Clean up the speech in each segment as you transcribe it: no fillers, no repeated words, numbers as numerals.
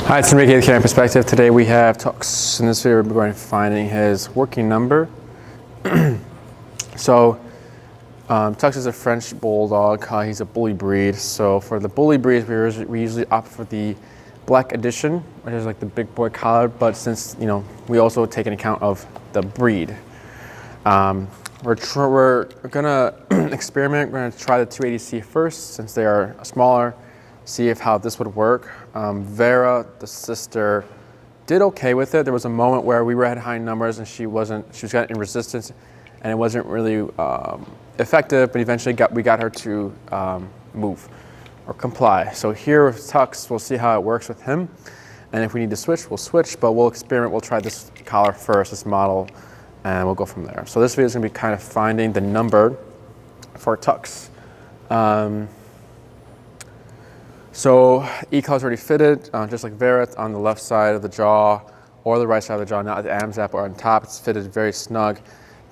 Hi, it's San Miguel Canine Perspective. Today we have Tux. In this video, we're going to be finding his working number. Tux is a French bulldog. He's a bully breed. So for the bully breeds, we usually opt for the black edition, which is like the big boy collar. But since we also take into account of the breed, we're gonna experiment. We're gonna try the 280C first, since they are smaller. See how this would work. Vera, the sister, did okay with it. There was a moment where we were at high numbers and she was getting resistance, and it wasn't really effective. But eventually, we got her to move or comply. So here with Tux, we'll see how it works with him, and if we need to switch, we'll switch. But we'll experiment. We'll try this collar first, this model, and we'll go from there. So this video is going to be kind of finding the number for Tux. So E-collar's already fitted, just like Vera, on the left side of the jaw or the right side of the jaw, not at the AMZAP or on top. It's fitted very snug.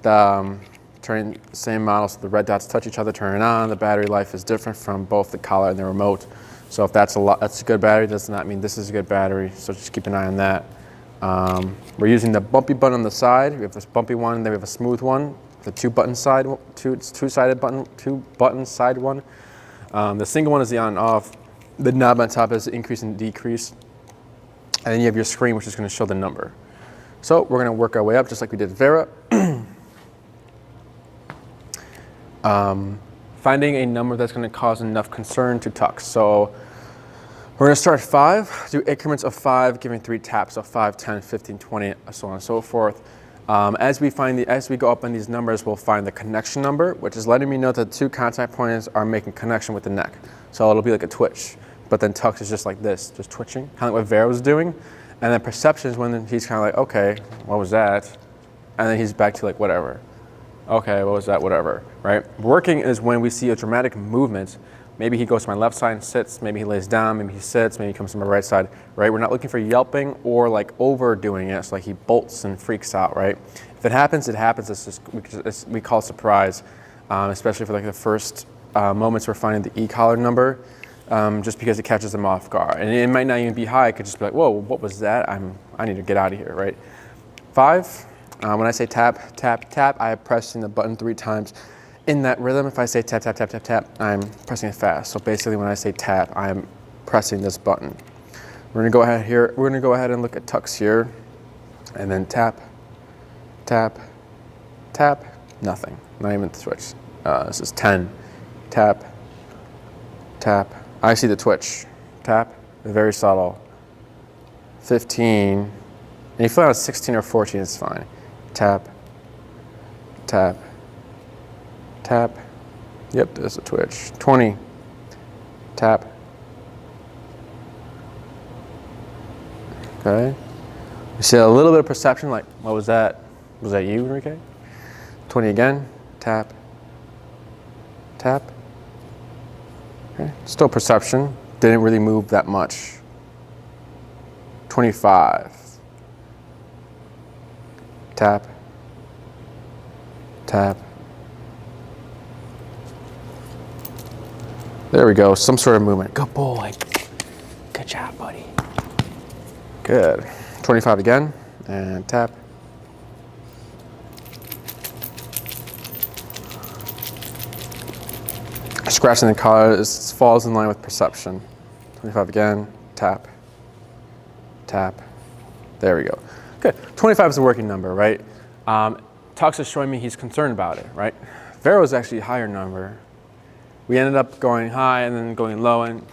Turning the same model, so the red dots touch each other, turn it on. The battery life is different from both the collar and the remote. So if that's a good battery, does not mean this is a good battery. So just keep an eye on that. We're using the bumpy button on the side. We have this bumpy one, then we have a smooth one, the two button side one. The single one is the on and off. The knob on top is increase and decrease. And then you have your screen, which is going to show the number. So we're going to work our way up just like we did Vera. Finding a number that's going to cause enough concern to Tux. So we're going to start at 5, do increments of 5, giving 3 taps, so 5, 10, 15, 20, so on and so forth. As we go up on these numbers, we'll find the connection number, which is letting me know that the 2 contact points are making connection with the neck. So it'll be like a twitch. But then Tux is just like this, just twitching, kind of like what Vera was doing. And then perception is when he's kind of like, okay, what was that? And then he's back to like, whatever. Okay, what was that? Whatever, right? Working is when we see a dramatic movement. Maybe he goes to my left side and sits. Maybe he lays down. Maybe he sits. Maybe he comes to my right side, right? We're not looking for yelping or like overdoing it. So like he bolts and freaks out, right? If it happens, it happens. We call it surprise, especially for like the first moments we're finding the E-collar number. Just because it catches them off guard. And it might not even be high. It could just be like, whoa, what was that? I need to get out of here, right? 5, when I say tap, tap, tap, I am pressing the button 3 times. In that rhythm, if I say tap, tap, tap, tap, tap, I'm pressing it fast. So basically when I say tap, I'm pressing this button. We're gonna go ahead here. We're gonna go ahead and look at Tux here. And then tap, tap, tap, nothing. Not even the switch. This is 10, tap, tap. I see the twitch. Tap, very subtle. 15, and you feel out 16 or 14, it's fine. Tap, tap, tap. Yep, there's a twitch. 20, tap. Okay. You see a little bit of perception, like, what was that? Was that you, Enrique? 20 again, tap, tap. Okay. Still perception, didn't really move that much. 25. Tap, tap. There we go, some sort of movement. Good boy. Good job, buddy. Good. 25 again, and tap. Scratching the collar falls in line with perception. 25 again, tap, tap. There we go. Good. 25 is the working number, right? Tux is showing me he's concerned about it, right? Vera was actually a higher number. We ended up going high and then going low and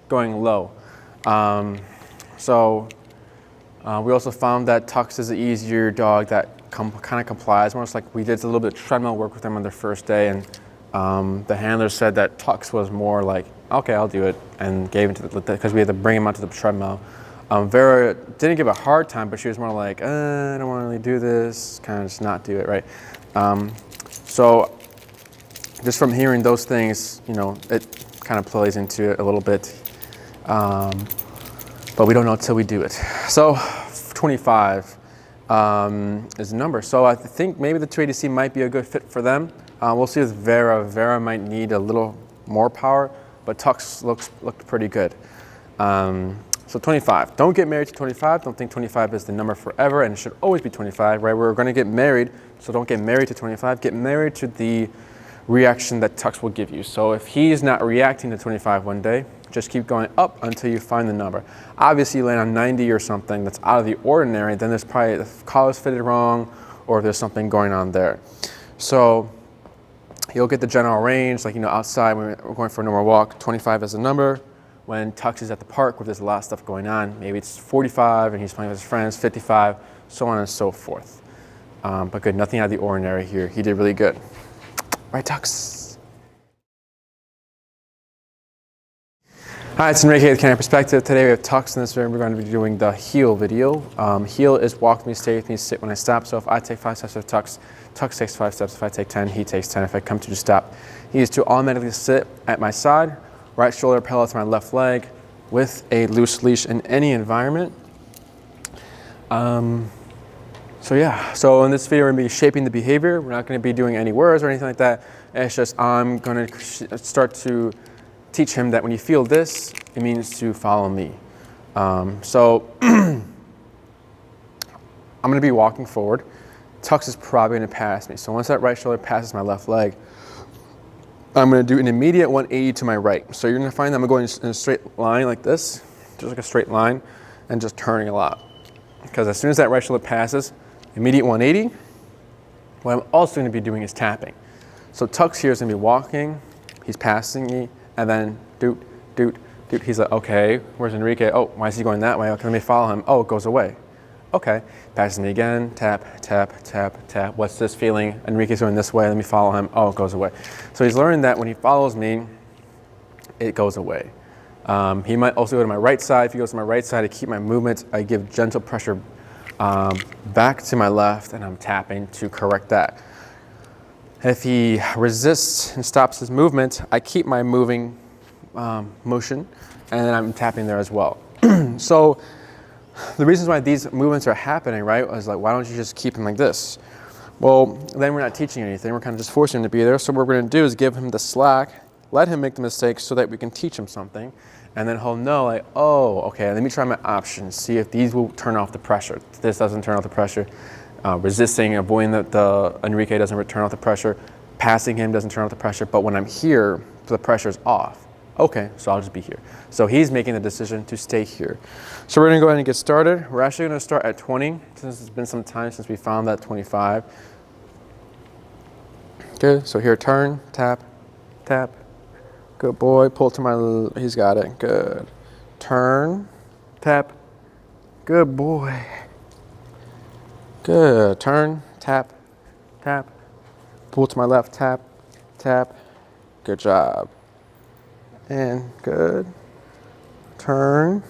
going low. We also found that Tux is an easier dog that kind of complies. Almost like we did a little bit of treadmill work with him on their first day, and the handler said that Tux was more like, okay, I'll do it, and gave it to because we had to bring him onto the treadmill. Vera didn't give a hard time, but she was more like, I don't want to really do this, kind of just not do it, right? So just from hearing those things, it kind of plays into it a little bit, but we don't know until we do it. So 25 is the number. So I think maybe the 280C might be a good fit for them. We'll see with Vera. Vera might need a little more power, but Tux looked pretty good. So 25. Don't get married to 25. Don't think 25 is the number forever and it should always be 25, right? We're going to get married, so don't get married to 25. Get married to the reaction that Tux will give you. So if he's not reacting to 25 one day, just keep going up until you find the number. Obviously, you land on 90 or something that's out of the ordinary, then there's probably the collar's fitted wrong or there's something going on there. So you'll get the general range, like, outside when we're going for a normal walk, 25 is the number. When Tux is at the park where there's a lot of stuff going on, maybe it's 45 and he's playing with his friends, 55, so on and so forth. But good, nothing out of the ordinary here. He did really good. Right, Tux? Hi, it's Enrique with Canine Perspective. Today we have Tux in this video. We're going to be doing the heel video. Heel is walk with me, stay with me, sit when I stop. So if I take 5 steps with Tux, Tux takes 5 steps. If I take 10, he takes 10. If I come to just stop, he is to automatically sit at my side, right shoulder parallel to my left leg with a loose leash in any environment. So yeah, so in this video we're going to be shaping the behavior. We're not going to be doing any words or anything like that. It's just I'm going to start to teach him that when you feel this, it means to follow me. So I'm going to be walking forward. Tux is probably going to pass me. So once that right shoulder passes my left leg, I'm going to do an immediate 180 to my right. So you're going to find that I'm going in a straight line like this, just like a straight line, and just turning a lot. Because as soon as that right shoulder passes, immediate 180, what I'm also going to be doing is tapping. So Tux here is going to be walking, he's passing me, and then doot, doot, doot. He's like, okay, where's Enrique? Oh, why is he going that way? Okay, let me follow him. Oh, it goes away. Okay, passes me again, tap, tap, tap, tap. What's this feeling? Enrique's going this way, let me follow him. Oh, it goes away. So he's learned that when he follows me, it goes away. He might also go to my right side. If he goes to my right side, I keep my movement. I give gentle pressure back to my left, and I'm tapping to correct that. If he resists and stops his movement, I keep my moving motion, and then I'm tapping there as well. So the reasons why these movements are happening, right, is like, why don't you just keep him like this? Well, then we're not teaching anything. We're kind of just forcing him to be there. So what we're going to do is give him the slack, let him make the mistakes so that we can teach him something. And then he'll know, like, oh, okay, let me try my options, see if these will turn off the pressure. If this doesn't turn off the pressure. Resisting, avoiding the Enrique doesn't turn off the pressure. Passing him doesn't turn off the pressure. But when I'm here, the pressure's off. Okay, so I'll just be here. So he's making the decision to stay here. So we're gonna go ahead and get started. We're actually gonna start at 20, since it's been some time since we found that 25. Good, so here, turn, tap, tap. Good boy, pull to my, he's got it, good. Turn, tap, good boy. Good, turn, tap, tap. Pull to my left, tap, tap. Good job. And good. Turn.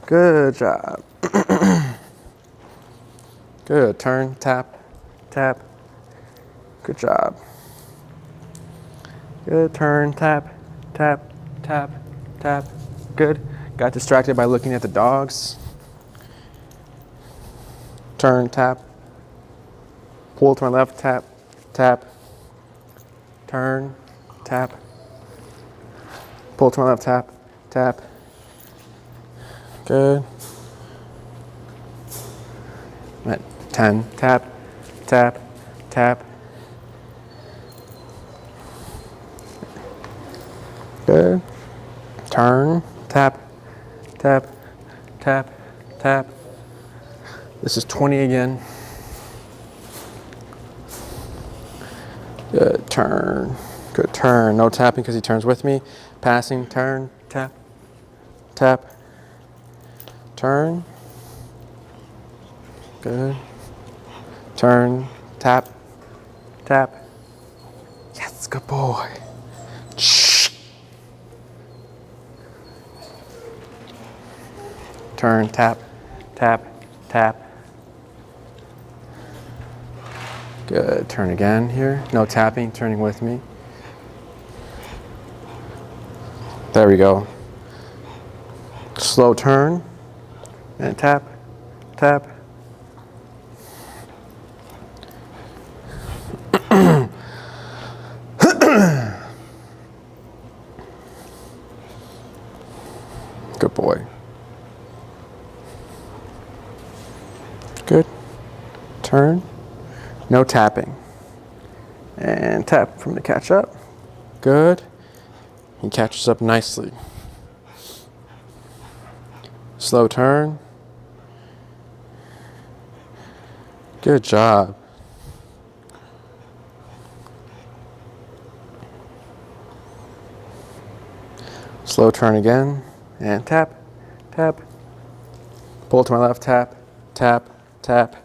Good job. Good, turn, tap, tap. Good job. Good, turn, tap, tap, tap, tap. Good. Got distracted by looking at the dogs. Turn, tap. Pull to my left, tap, tap. Turn, tap. Pull to my left, tap, tap. Good. I'm at 10, tap, tap, tap. Good. Turn, tap, tap, tap, tap. This is 20 again. Good, turn. Good, turn. No tapping because he turns with me. Passing, turn, tap, tap, turn. Good. Turn, tap, tap. Yes, good boy. Shh. Turn, tap, tap, tap. Good, turn again here. No tapping, turning with me. There we go. Slow turn, and tap, tap. Good boy. Good. Turn. No tapping. And tap for him to catch up. Good. He catches up nicely. Slow turn. Good job. Slow turn again, and tap, tap. Pull to my left, tap, tap, tap.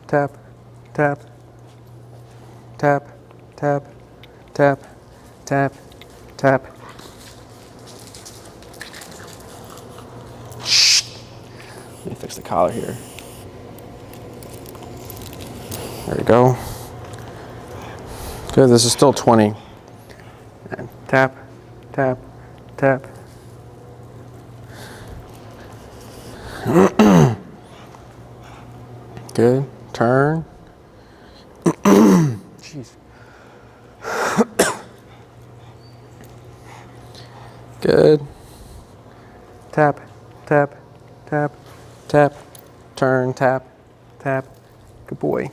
Tap, tap, tap, tap, tap, tap, tap. Let me fix the collar here. There we go. Good, this is still 20. And tap, tap, tap. Good. Turn. Jeez. Good. Tap, tap, tap, tap. Turn, tap, tap. Good boy.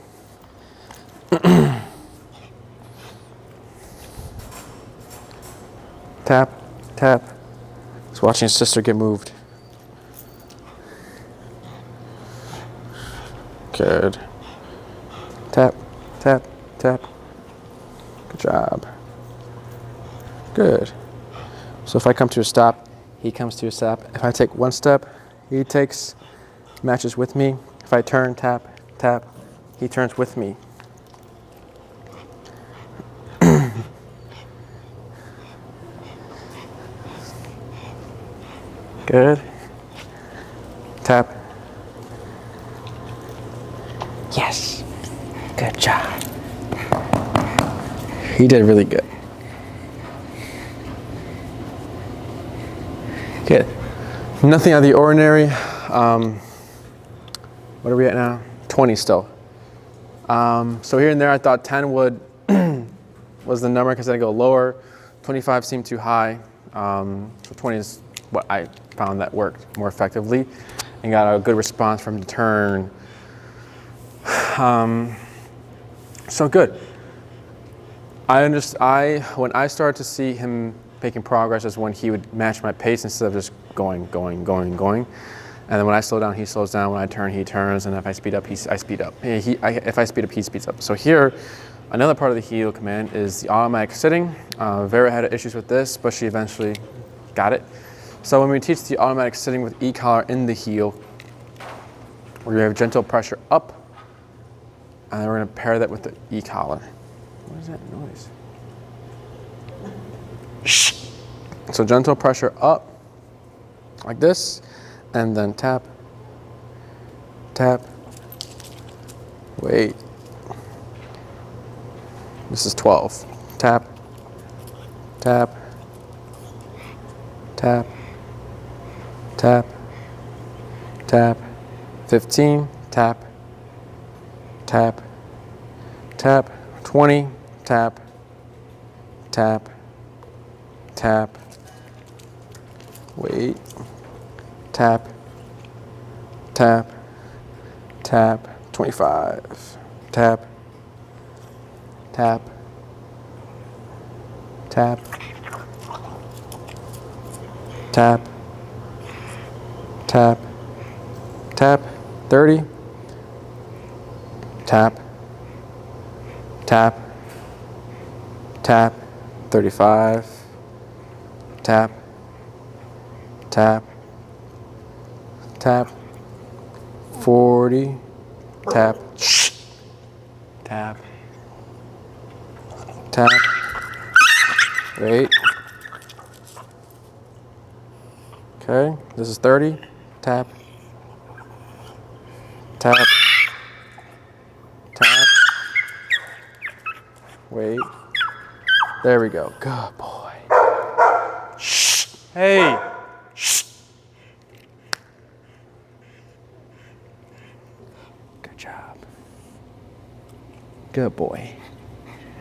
Tap, tap. He's watching his sister get moved. Good. Tap, tap, tap. Good job. Good. So if I come to a stop, he comes to a stop. If I take one step, he takes, matches with me. If I turn, tap, tap, he turns with me. Good. Tap. Yes. Good job. He did really good. Good. Nothing out of the ordinary. What are we at now? 20 still. So here and there I thought 10 would was the number because I go lower. 25 seemed too high. So 20 is what I found that worked more effectively and got a good response from the turn. So good. When I started to see him making progress is when he would match my pace instead of just going. And then when I slow down, he slows down. When I turn, he turns. And if I speed up, I speed up. If I speed up, he speeds up. So here, another part of the heel command is the automatic sitting. Vera had issues with this, but she eventually got it. So when we teach the automatic sitting with E-collar in the heel, where you have gentle pressure up, and then we're going to pair that with the E-collar. What is that noise? So gentle pressure up, like this, and then tap, tap, wait. This is 12. Tap, tap, tap, tap, tap. 15, tap, tap, tap. 20, tap, tap, tap, wait, tap, tap, tap. 25, tap, tap, tap, tap, tap, tap. 30, tap, tap, tap. 35, tap, tap, tap. 40, tap, tap, tap, wait. Okay, this is 30, tap, tap, tap, wait. There we go. Good boy. Hey. Good job. Good boy.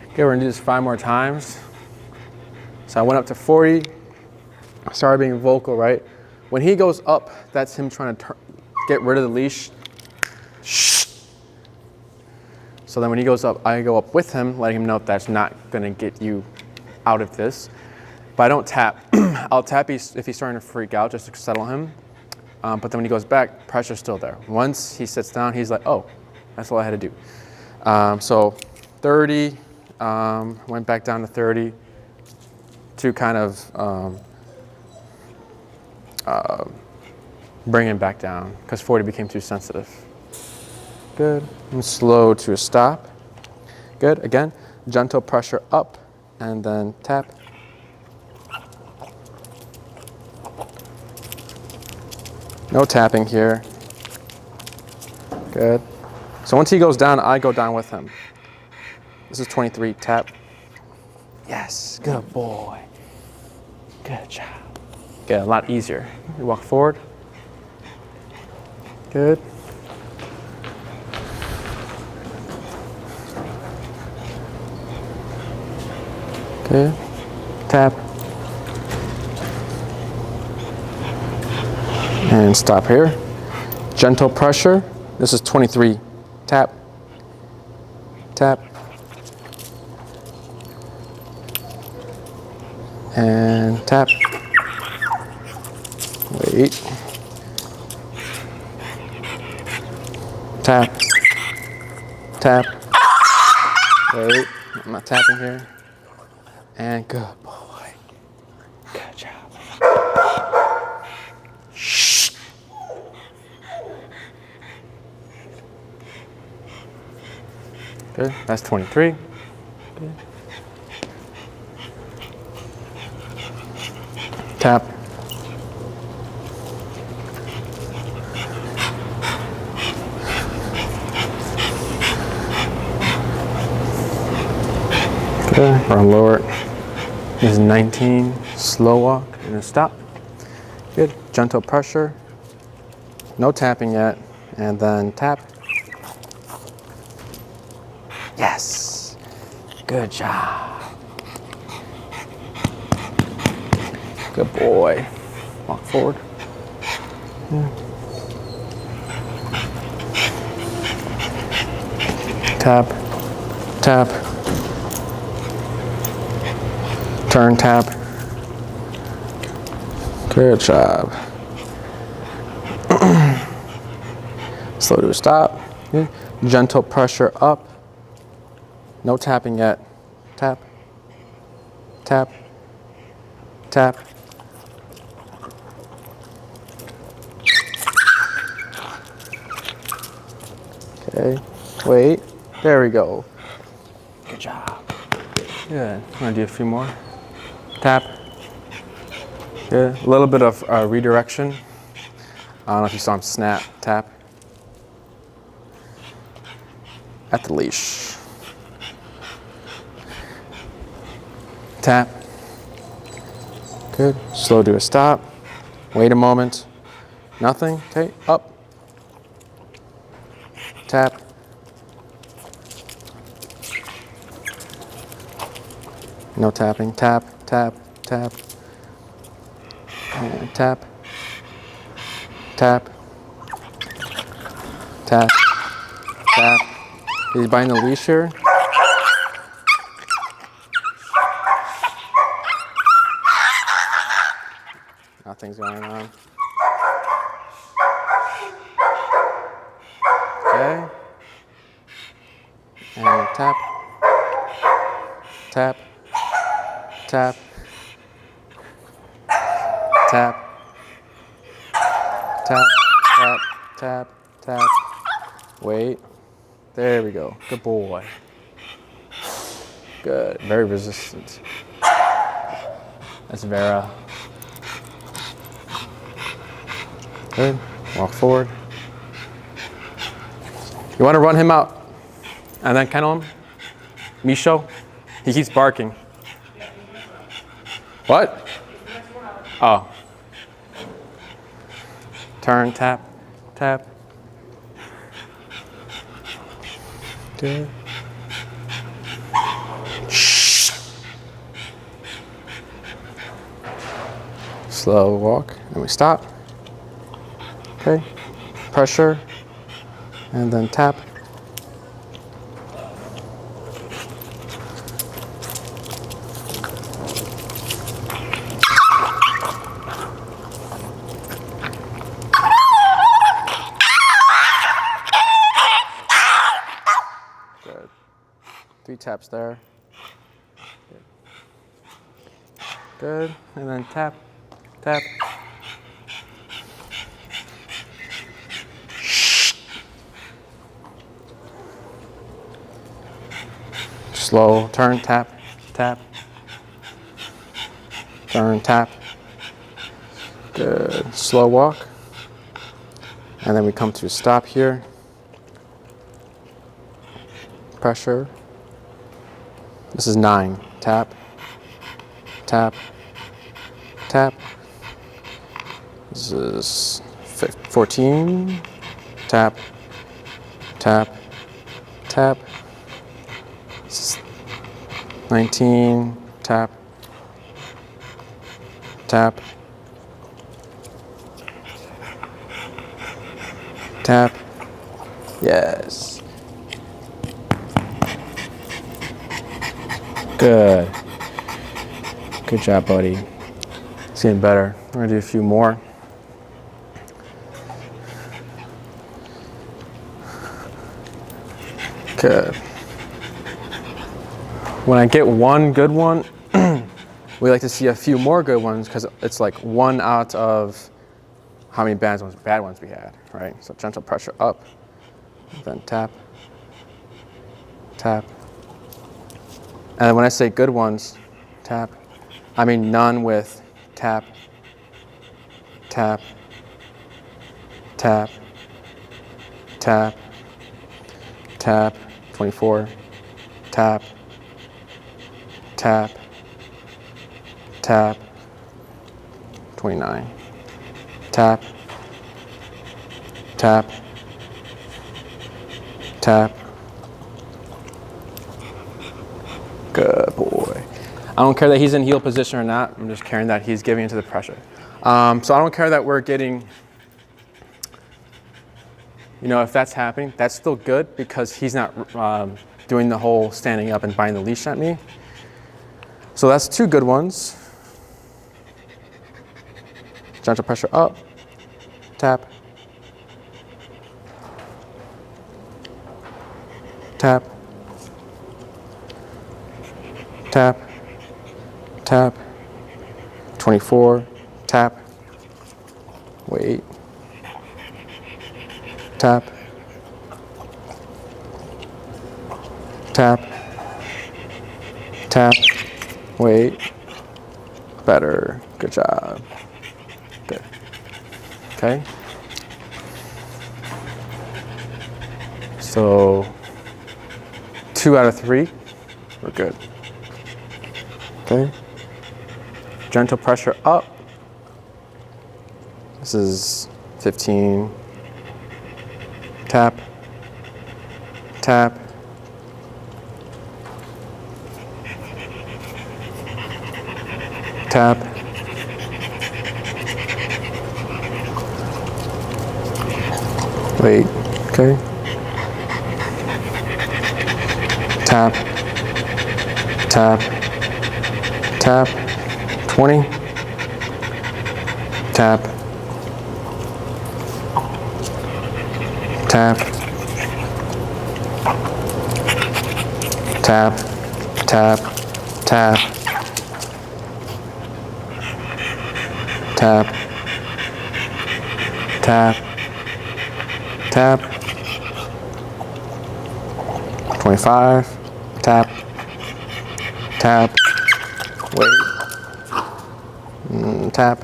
Okay, we're gonna do this 5 more times. So I went up to 40. I started being vocal, right? When he goes up, that's him trying to get rid of the leash. Shh. So then when he goes up, I go up with him, letting him know that's not gonna get you out of this. But I don't tap. I'll tap if he's starting to freak out just to settle him. But then when he goes back, pressure's still there. Once he sits down, he's like, oh, that's all I had to do. So 30, went back down to 30 to kind of bring him back down because 40 became too sensitive. Good. And slow to a stop. Good. Again, gentle pressure up and then tap. No tapping here. Good. So once he goes down, I go down with him. This is 23, tap. Yes, good boy. Good job. Get a lot easier. You walk forward. Good. Good. Tap. And stop here. Gentle pressure. This is 23. Tap. Tap. And tap. Wait. Tap. Tap. Wait. I'm not tapping here. And good boy. Good job. Shh. Good. That's 23. Good. Tap. Good. Run lower. This is 19. Slow walk and a stop. Good. Gentle pressure. No tapping yet. And then tap. Yes. Good job. Good boy. Walk forward. Yeah. Tap. Tap. Turn, tap. Good job. Slow to a stop. Good. Gentle pressure up. No tapping yet. Tap. Tap. Tap. Okay. Wait. There we go. Good job. Good. I'm gonna do a few more. Tap. Good. A little bit of redirection. I don't know if you saw him snap. Tap. At the leash. Tap. Good. Slow to a stop. Wait a moment. Nothing. Okay. Up. Tap. No tapping. Tap, tap, tap. And tap. Tap. Tap. Tap. He's biting the leash here. Nothing's going on. Okay. And tap. Tap. Tap. Tap. Tap. Tap. Tap. Tap. Wait. There we go. Good boy. Good. Very resistant. That's Vera. Good. Walk forward. You want to run him out and then kennel him? Misho? He keeps barking. What? Oh. Turn, tap, tap. Good. Shh. Slow walk, and we stop. Okay. pressure, and then tap. Good. 3 taps there. Good. And then tap, tap. Slow turn, tap, tap. Turn, tap. Good. Slow walk. And then we come to stop here. Pressure. This is 9. Tap, tap, tap. This is 14. Tap, tap, tap. This is 19. Tap, tap, tap. Yes. Good. Good job, buddy. It's getting better. We're gonna do a few more. Good. When I get one good one, we like to see a few more good ones because it's like 1 out of how many bad ones we had, right? So gentle pressure up, then tap, tap. And then when I say good ones, tap, I mean none with tap, tap, tap, tap, tap, 24, tap, tap, tap, 29, tap, tap, tap. Good boy. I don't care that he's in heel position or not. I'm just caring that he's giving into the pressure. So I don't care that we're getting, if that's happening, that's still good because he's not doing the whole standing up and binding the leash at me. So that's 2 good ones. Gentle pressure up, tap, tap, tap, tap, 24, tap, wait, tap, tap, tap, wait, better, good job, good, okay, so 2 out of 3, we're good. Okay, gentle pressure up. This is 15. Tap, tap, tap, wait, okay, tap, tap, tap, 20, tap, tap, tap, tap, tap, tap, tap, tap, 25, tap, tap, wait, tap,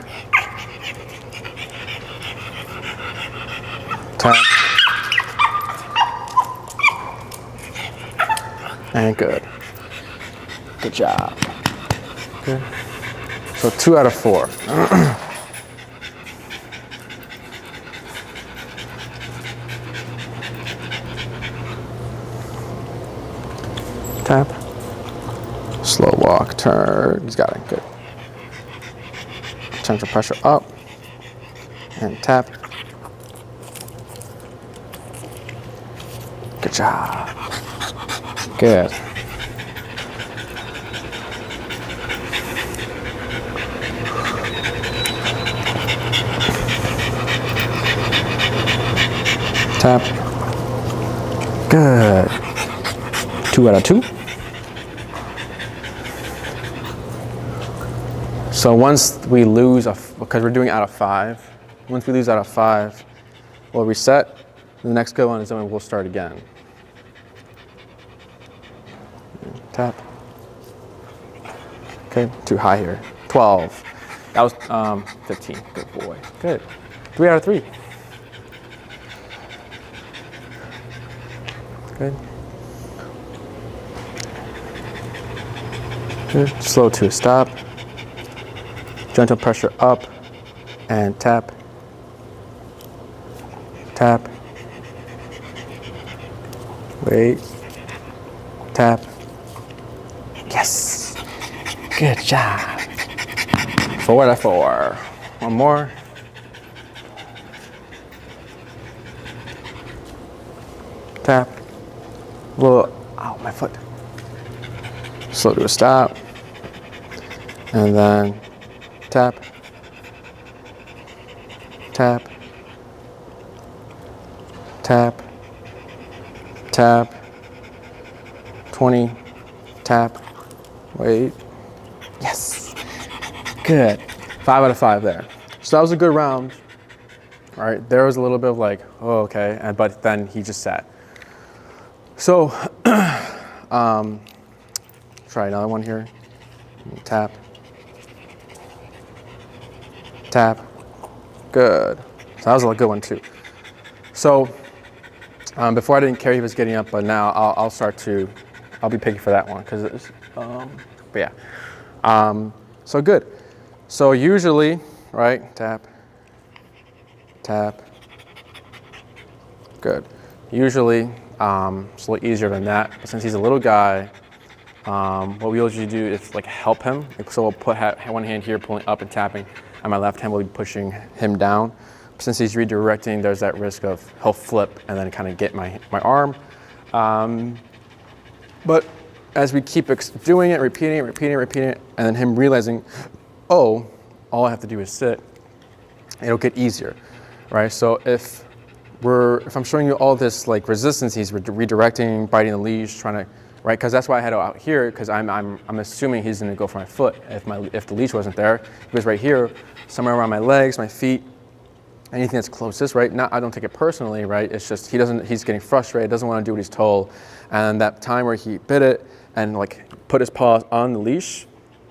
tap, and good. Good job. Good. So 2 out of 4. Tap. Slow walk, turn. He's got it. Good. Gentle pressure up. And tap. Good job. Good. Tap. Good. 2 out of 2. So once we lose, because we're doing out of 5, once we lose out of 5, we'll reset. The next good one is then we'll start again. Tap. Okay, too high here. 12. That was 15. Good boy. Good. 3 out of 3. Good. Good. Slow to a stop. Gentle pressure up and tap. Tap. Wait. Tap. Yes. Good job. 4 out of 4. One more. Tap. A little, ow, my foot. Slow to a stop. And then tap. Tap. Tap. Tap. 20. Tap. Wait. Yes. Good. 5 out of 5 there. So that was a good round. All right. There was a little bit of like, oh, okay. But then he just sat. So, try another one here. Tap. Tap. Good. So that was a good one too. So, before I didn't care he was getting up, but now I'll be picky for that one because it's, but yeah. So good. So usually, right? Tap. Tap. Good. Usually, it's a little easier than that, but since he's a little guy, what we usually do is like help him. So we'll put one hand here pulling up and tapping, and my left hand will be pushing him down. Since he's redirecting, there's that risk of he'll flip and then kind of get my arm. But as we keep doing it, repeating it, and then him realizing, oh, all I have to do is sit, it'll get easier, right? So if I'm showing you all this like resistance, he's redirecting, biting the leash, trying to, right? Because that's why I had it out here, because I'm assuming he's going to go for my foot if the leash wasn't there. He was right here, somewhere around my legs, my feet, anything that's closest, right? I don't take it personally, right? It's just he's getting frustrated, doesn't want to do what he's told, and that time where he bit it and like put his paws on the leash,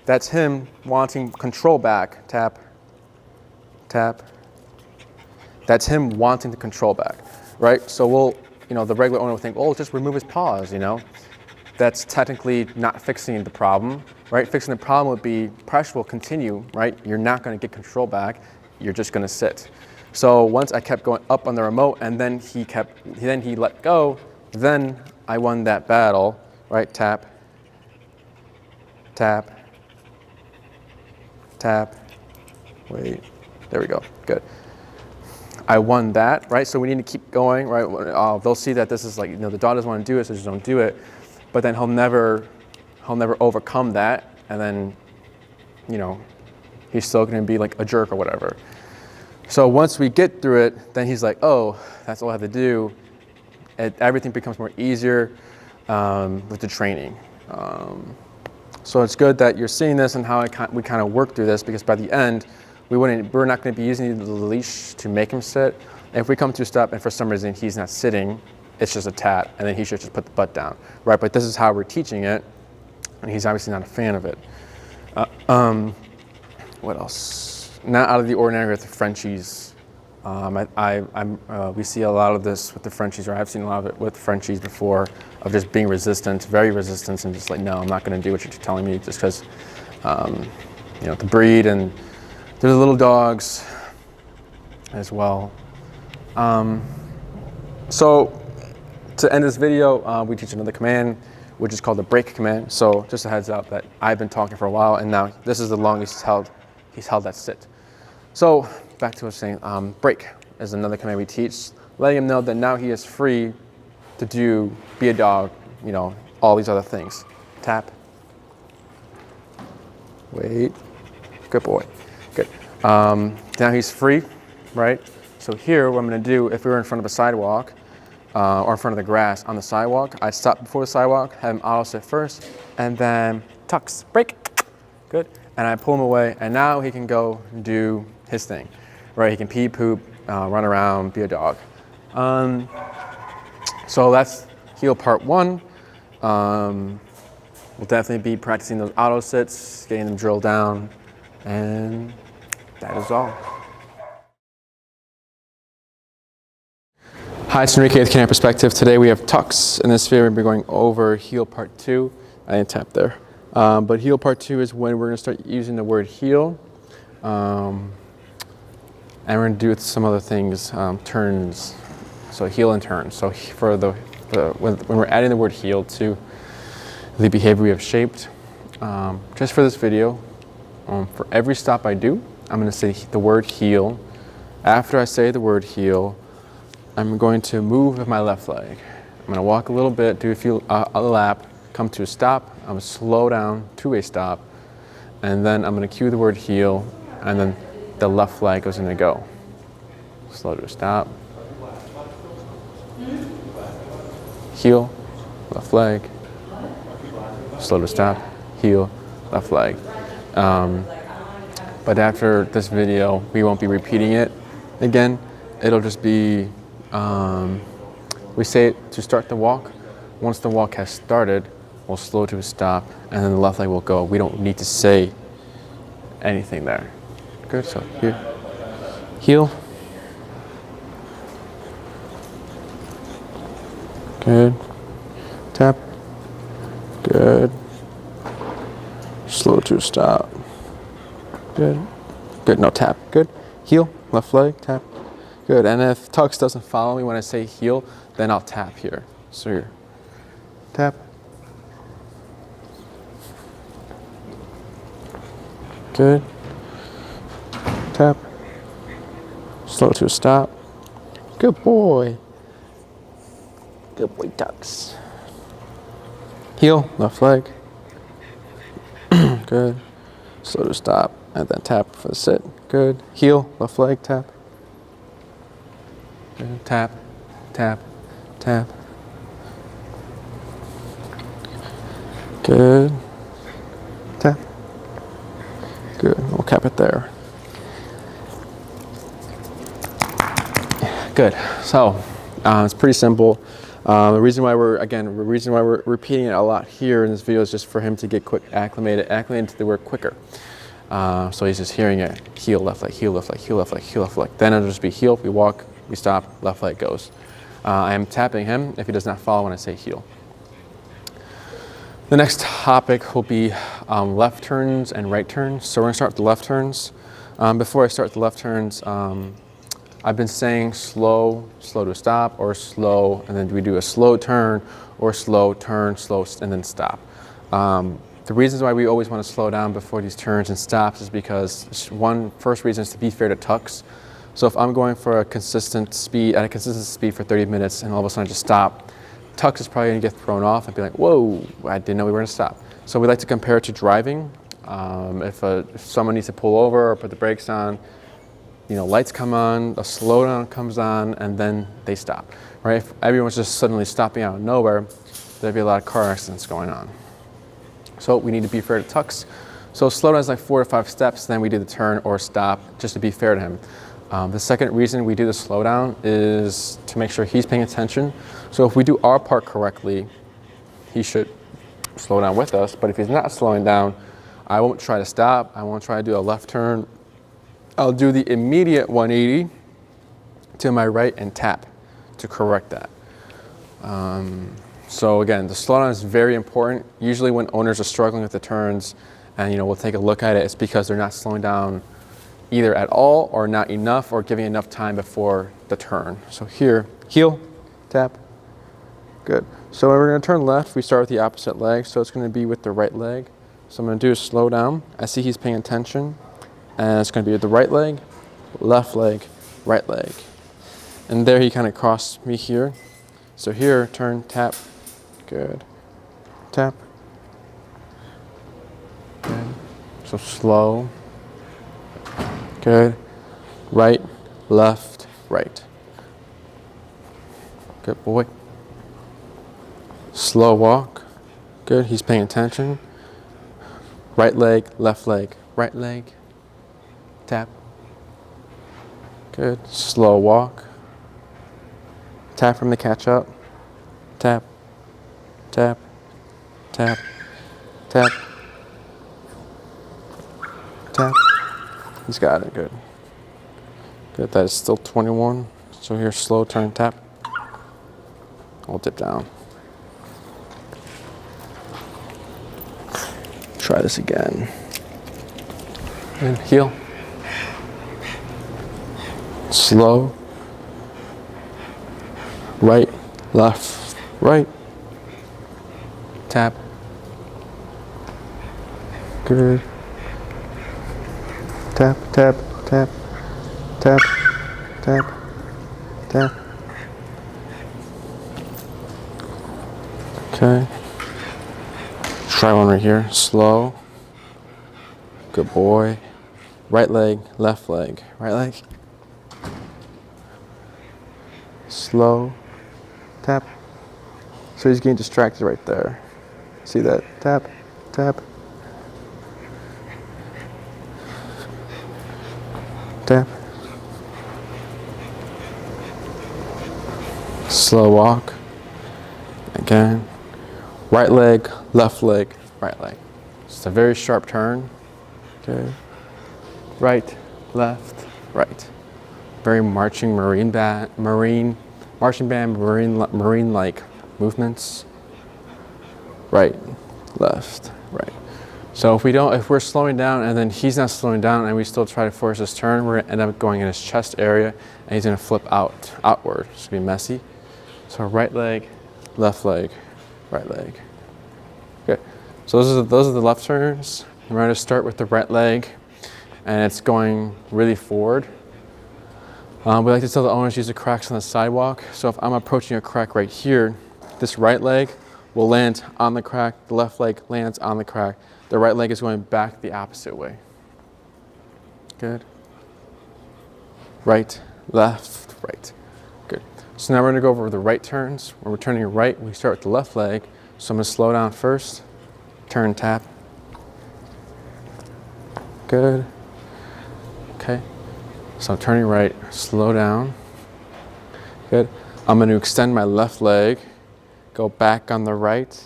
that's him wanting control back. Tap, tap. That's him wanting the control back, right? So the regular owner will think, oh, just remove his paws, That's technically not fixing the problem, right? Fixing the problem would be pressure will continue, right? You're not going to get control back. You're just going to sit. So once I kept going up on the remote and then he let go, then I won that battle, right? Tap, tap, tap. Wait, there we go, good. I won that, right? So we need to keep going, right? They'll see that this is like, the dog doesn't want to do it, so just don't do it. But then he'll never overcome that, and then, he's still going to be like a jerk or whatever. So once we get through it, then he's like, oh, that's all I have to do. Everything becomes more easier with the training. So it's good that you're seeing this and how we kind of work through this, because by the end, we're not going to be using the leash to make him sit. And if we come to a stop and for some reason he's not sitting, it's just a tat, and then he should just put the butt down, right? But this is how we're teaching it, and he's obviously not a fan of it. What else? Not out of the ordinary with the Frenchies. We see a lot of this with the Frenchies, or I've seen a lot of it with Frenchies before, of just being resistant, very resistant, and just like, no, I'm not going to do what you're telling me, just because, the breed, and there's little dogs as well. So to end this video, we teach another command, which is called the break command. So just a heads up that I've been talking for a while, and now this is the longest he's held that sit. So back to what I was saying, break is another command we teach, letting him know that now he is free to do be a dog, you know, all these other things. Tap. Wait. Good boy. Good. Now he's free, right? So here, what I'm going to do, if we were in front of a sidewalk or in front of the grass on the sidewalk, I stop before the sidewalk, have him auto sit first, and then tucks, break. Good. And I pull him away, and now he can go do his thing, right? He can pee, poop, run around, be a dog. So that's heel part one. We'll definitely be practicing those auto sits, getting them drilled down, and that is all. Hi, it's Enrique with Canine Perspective. Today we have tucks. In this video, we'll be going over heel part two. I didn't tap there. But heel part two is when we're going to start using the word heel. And we're going to do some other things, turns. So heel and turn. So for when we're adding the word heel to the behavior we have shaped, just for this video, for every stop I do, I'm going to say the word heel. After I say the word heel, I'm going to move with my left leg. I'm going to walk a little bit, do a lap, come to a stop. I'm going to slow down to a stop, and then I'm going to cue the word heel, and then the left leg goes in to go. Slow to a stop. Heel, left leg. Slow to stop, heel, left leg. But after this video, we won't be repeating it again. It'll just be, we say it to start the walk. Once the walk has started, we'll slow to a stop, and then the left leg will go. We don't need to say anything there. Good, so here, heel. Good, tap. Good. Slow to a stop. Good. Good. No, tap. Good. Heel. Left leg. Tap. Good. And if tucks doesn't follow me when I say heel, then I'll tap here. So here. Tap. Good. Tap. Slow to a stop. Good boy. Good boy, tucks. Heel, left leg. Good. Slow to stop, and then tap for the sit. Good. Heel, left leg, tap. Good. Tap, tap, tap. Good. Tap. Good. We'll cap it there. Good. So it's pretty simple. The reason why we're repeating it a lot here in this video is just for him to get acclimated to the word quicker. So he's just hearing it, heel, left leg, heel, left leg, heel, left leg, heel, left leg. Then it'll just be heel, we walk, we stop, left leg goes. I am tapping him if he does not follow when I say heel. The next topic will be left turns and right turns. So we're gonna start with the left turns. Before I start the left turns, I've been saying slow, slow to a stop, or slow, and then we do a slow turn, or slow turn, slow, and then stop. The reasons why we always want to slow down before these turns and stops is because first reason is to be fair to tucks. So if I'm going for a consistent speed, at a consistent speed for 30 minutes, and all of a sudden I just stop, tucks is probably going to get thrown off and be like, whoa, I didn't know we were going to stop. So we like to compare it to driving. If someone needs to pull over or put the brakes on, you know, lights come on, a slowdown comes on, and then they stop, right? If everyone's just suddenly stopping out of nowhere, there'd be a lot of car accidents going on. So we need to be fair to tucks. So slowdown is like 4 to 5 steps, then we do the turn or stop, just to be fair to him. The second reason we do the slowdown is to make sure he's paying attention. So if we do our part correctly, he should slow down with us, but if he's not slowing down, I won't try to stop, I won't try to do a left turn. I'll do the immediate 180 to my right and tap to correct that. So again, the slowdown is very important. Usually when owners are struggling with the turns and we'll take a look at it, it's because they're not slowing down either at all or not enough or giving enough time before the turn. So here, heel, tap, good. So when we're gonna turn left, we start with the opposite leg. So it's gonna be with the right leg. So I'm gonna do a slow down. I see he's paying attention. And it's going to be the right leg, right leg. And there he kind of crossed me here. So here, turn, tap. Good. Tap. Good. So slow. Good. Right, left, right. Good boy. Slow walk. Good. He's paying attention. Right leg, left leg, right leg. Tap. Good. Slow walk. Tap from the catch up. Tap. Tap. Tap. Tap. Tap. He's got it. Good. Good. That is still 21. So here, slow turn, tap. I'll dip down. Try this again. And heel. Slow. Right, left, right. Tap. Good. Tap, tap, tap, tap, tap, tap. Okay. Try one right here. Slow. Good boy. Right leg, left leg. Right leg. Slow. Tap. So he's getting distracted right there. See that? Tap, tap. Tap. Slow walk. Again. Right leg, left leg, right leg. Just a very sharp turn. Okay. Right, left, right. Very marching marine-like movements. Right, left, right. So if we're slowing down and then he's not slowing down and we still try to force this turn, we're gonna end up going in his chest area and he's gonna flip outward. It's gonna be messy. So right leg, left leg, right leg. Okay, so those are the left turns. We're going to start with the right leg, and it's going really forward. We like to tell the owners use the cracks on the sidewalk. So if I'm approaching a crack right here, this right leg will land on the crack, the left leg lands on the crack. The right leg is going back the opposite way. Good. Right, left, right. Good. So now we're gonna go over the right turns. When we're turning right, we start with the left leg. So I'm gonna slow down first, turn, tap. Good. Okay. So I'm turning right, slow down. Good. I'm gonna extend my left leg, go back on the right,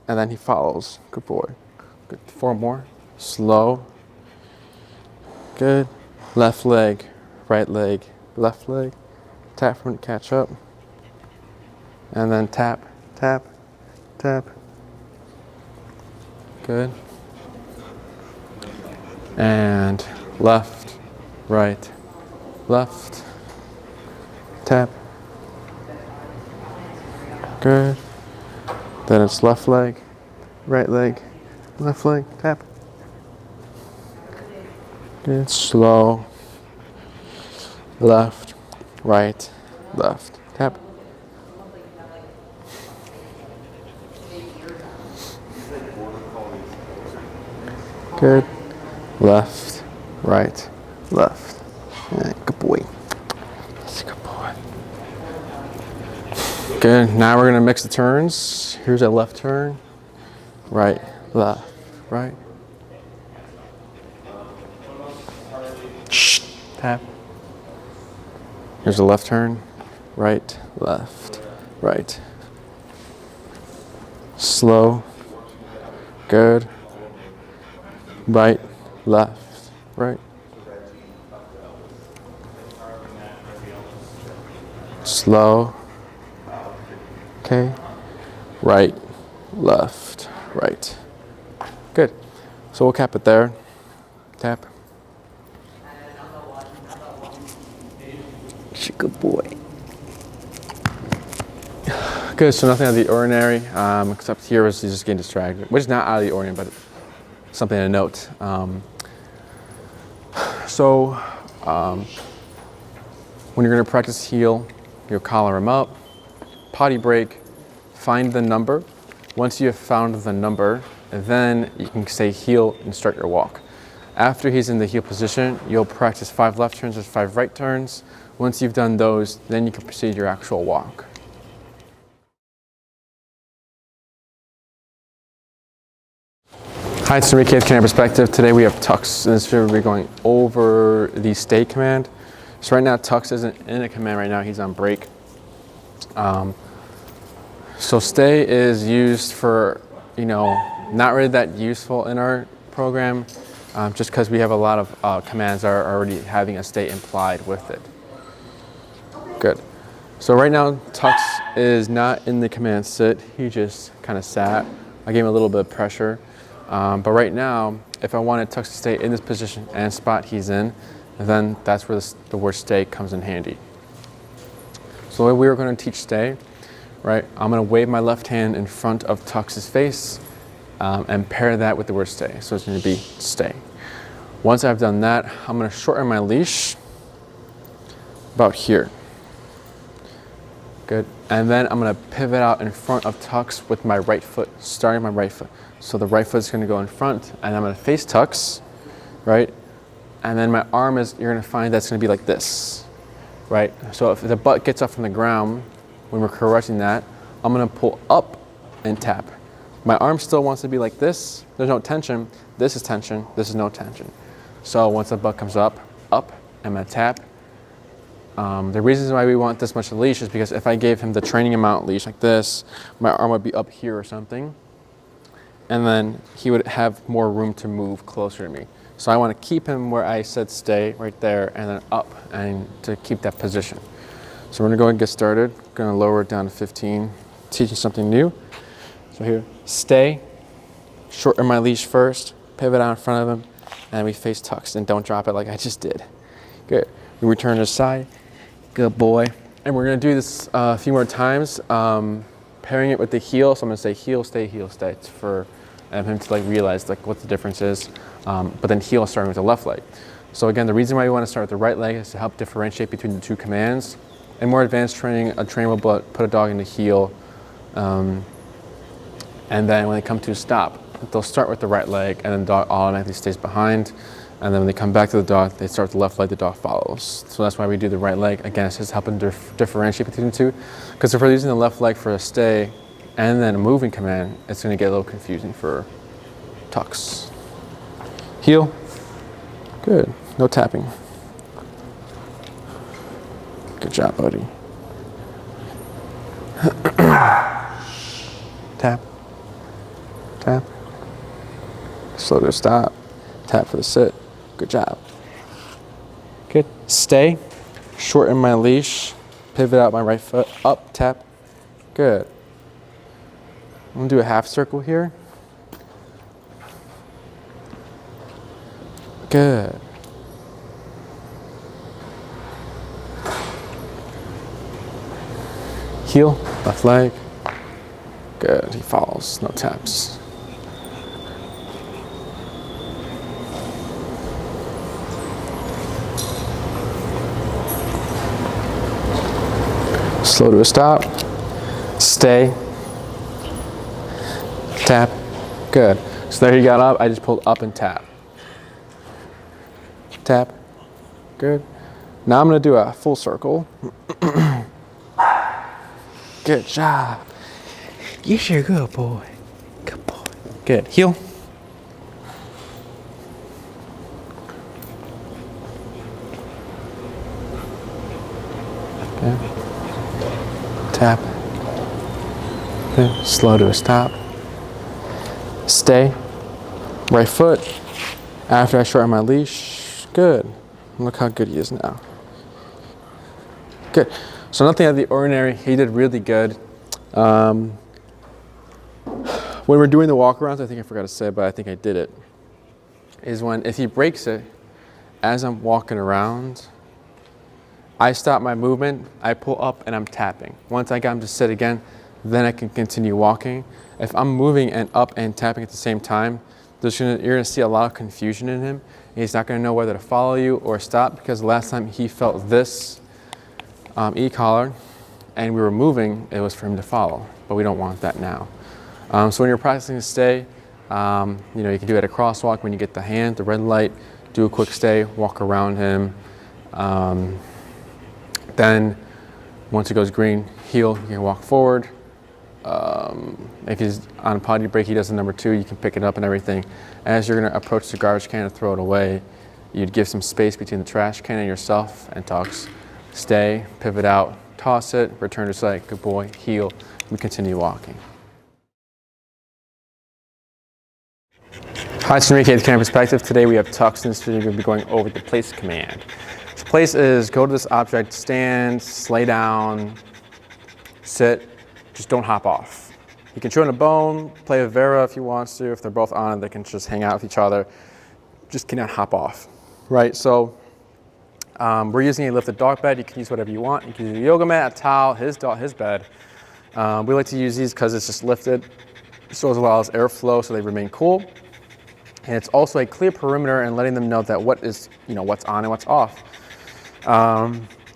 and then he follows. Good boy. Good. 4 more. Slow. Good. Left leg, right leg, left leg. Tap from the catch up. And then tap, tap, tap. Good. And left, right, left. Tap. Good. Then it's left leg, right leg, left leg, tap. Good. Slow. Left, right, left, tap. Good. Left, right, left. Good boy. That's a good boy. Good. Now we're going to mix the turns. Here's a left turn. Right, left, right. Shh. Tap. Here's a left turn. Right, left, right. Slow. Good. Right, left, right. Slow. Okay. Right, left, right. Good. So we'll cap it there. Tap. Good boy. Good, so nothing out of the ordinary, except here was just getting distracted, which is not out of the ordinary, but something to note. When you're going to practice heel, you'll collar him up, potty break, find the number. Once you have found the number, then you can say heel and start your walk. After he's in the heel position, you'll practice 5 left turns or 5 right turns. Once you've done those, then you can proceed your actual walk. Hi, it's San Miguel Canine Perspective. Today we have Tux. In this video we're going over the stay command. So right now Tux isn't in a command right now, he's on break. So stay is used for, not really that useful in our program, just because we have a lot of commands that are already having a stay implied with it. Good. So right now Tux is not in the command sit, he just kind of sat. I gave him a little bit of pressure. But right now, if I wanted Tux to stay in this position and spot he's in, then that's where the word stay comes in handy. So the way we're going to teach stay, right? I'm going to wave my left hand in front of Tux's face and pair that with the word stay. So it's going to be stay. Once I've done that, I'm going to shorten my leash about here. Good. And then I'm going to pivot out in front of Tux with my right foot, starting my right foot. So the right foot is going to go in front, and I'm going to face Tux, right? And then my arm is, you're going to find that's going to be like this, right? So if the butt gets up from the ground, when we're correcting that, I'm going to pull up and tap. My arm still wants to be like this. There's no tension. This is tension. This is no tension. So once the butt comes up, I'm going to tap. The reasons why we want this much leash is because if I gave him the training amount leash like this, my arm would be up here or something. And then he would have more room to move closer to me. So I want to keep him where I said stay, right there, and then up, and to keep that position. So we're going to go and get started. Going to lower it down to 15, teaching something new. So here, stay, shorten my leash first, pivot out in front of him, and we face Tux, and don't drop it like I just did. Good. We return to the side. Good boy. And we're going to do this a few more times, pairing it with the heel. So I'm going to say heel, stay, it's for him to realize what the difference is. But then heel starting with the left leg. So again, the reason why we want to start with the right leg is to help differentiate between the two commands. In more advanced training, a trainer will put a dog in the heel, and then when they come to a stop, they'll start with the right leg, and then the dog automatically stays behind. And then when they come back to the dog, they start with the left leg, the dog follows. So that's why we do the right leg. Again, it's just helping differentiate between the two. Because if we're using the left leg for a stay and then a moving command, it's going to get a little confusing for Tux. Heel. Good. No tapping. Good job, buddy. Tap. Tap. Slow to stop. Tap for the sit. Good job. Good. Stay. Shorten my leash. Pivot out my right foot. Up. Tap. Good. I'm going to do a half circle here. Good. Heel. Left leg. Good. He follows. No taps. Slow to a stop, stay, tap, good. So there he got up, I just pulled up and tap. Tap, good. Now I'm gonna do a full circle. Good job. You're sure good boy. Good boy. Good, heel. Okay. Tap. Good. Slow to a stop. Stay. Right foot. After I shorten my leash. Good. Look how good he is now. Good. So nothing out of the ordinary. He did really good. When we're doing the walk-arounds, I think I forgot to say, but I think I did it, is when if he breaks it, as I'm walking around, I stop my movement, I pull up and I'm tapping. Once I got him to sit again, then I can continue walking. If I'm moving and up and tapping at the same time, you're gonna see a lot of confusion in him. He's not gonna know whether to follow you or stop, because last time he felt this e-collar and we were moving, it was for him to follow, but we don't want that now. So when you're practicing to stay, you can do it at a crosswalk when you get the red light, do a quick stay, walk around him. Then once it goes green, heel, you can walk forward. If he's on a potty break, he does the number 2, you can pick it up and everything. As you're gonna approach the garbage can and throw it away, you'd give some space between the trash can and yourself and Tux. Stay, pivot out, toss it, return to site, good boy, heel, we continue walking. Hi, it's Enrique with Camera Perspective. Today we have Tux, and we're going to be going over the place command. So place is go to this object, stand, lay down, sit, just don't hop off. You can chew on a bone, play with Vera if you want to. If they're both on it, they can just hang out with each other. Just cannot hop off, right? So we're using a lifted dog bed. You can use whatever you want. You can use a yoga mat, a towel, his bed. We like to use these because it's just lifted, so it allows airflow so they remain cool. And it's also a clear perimeter and letting them know that what's on and what's off.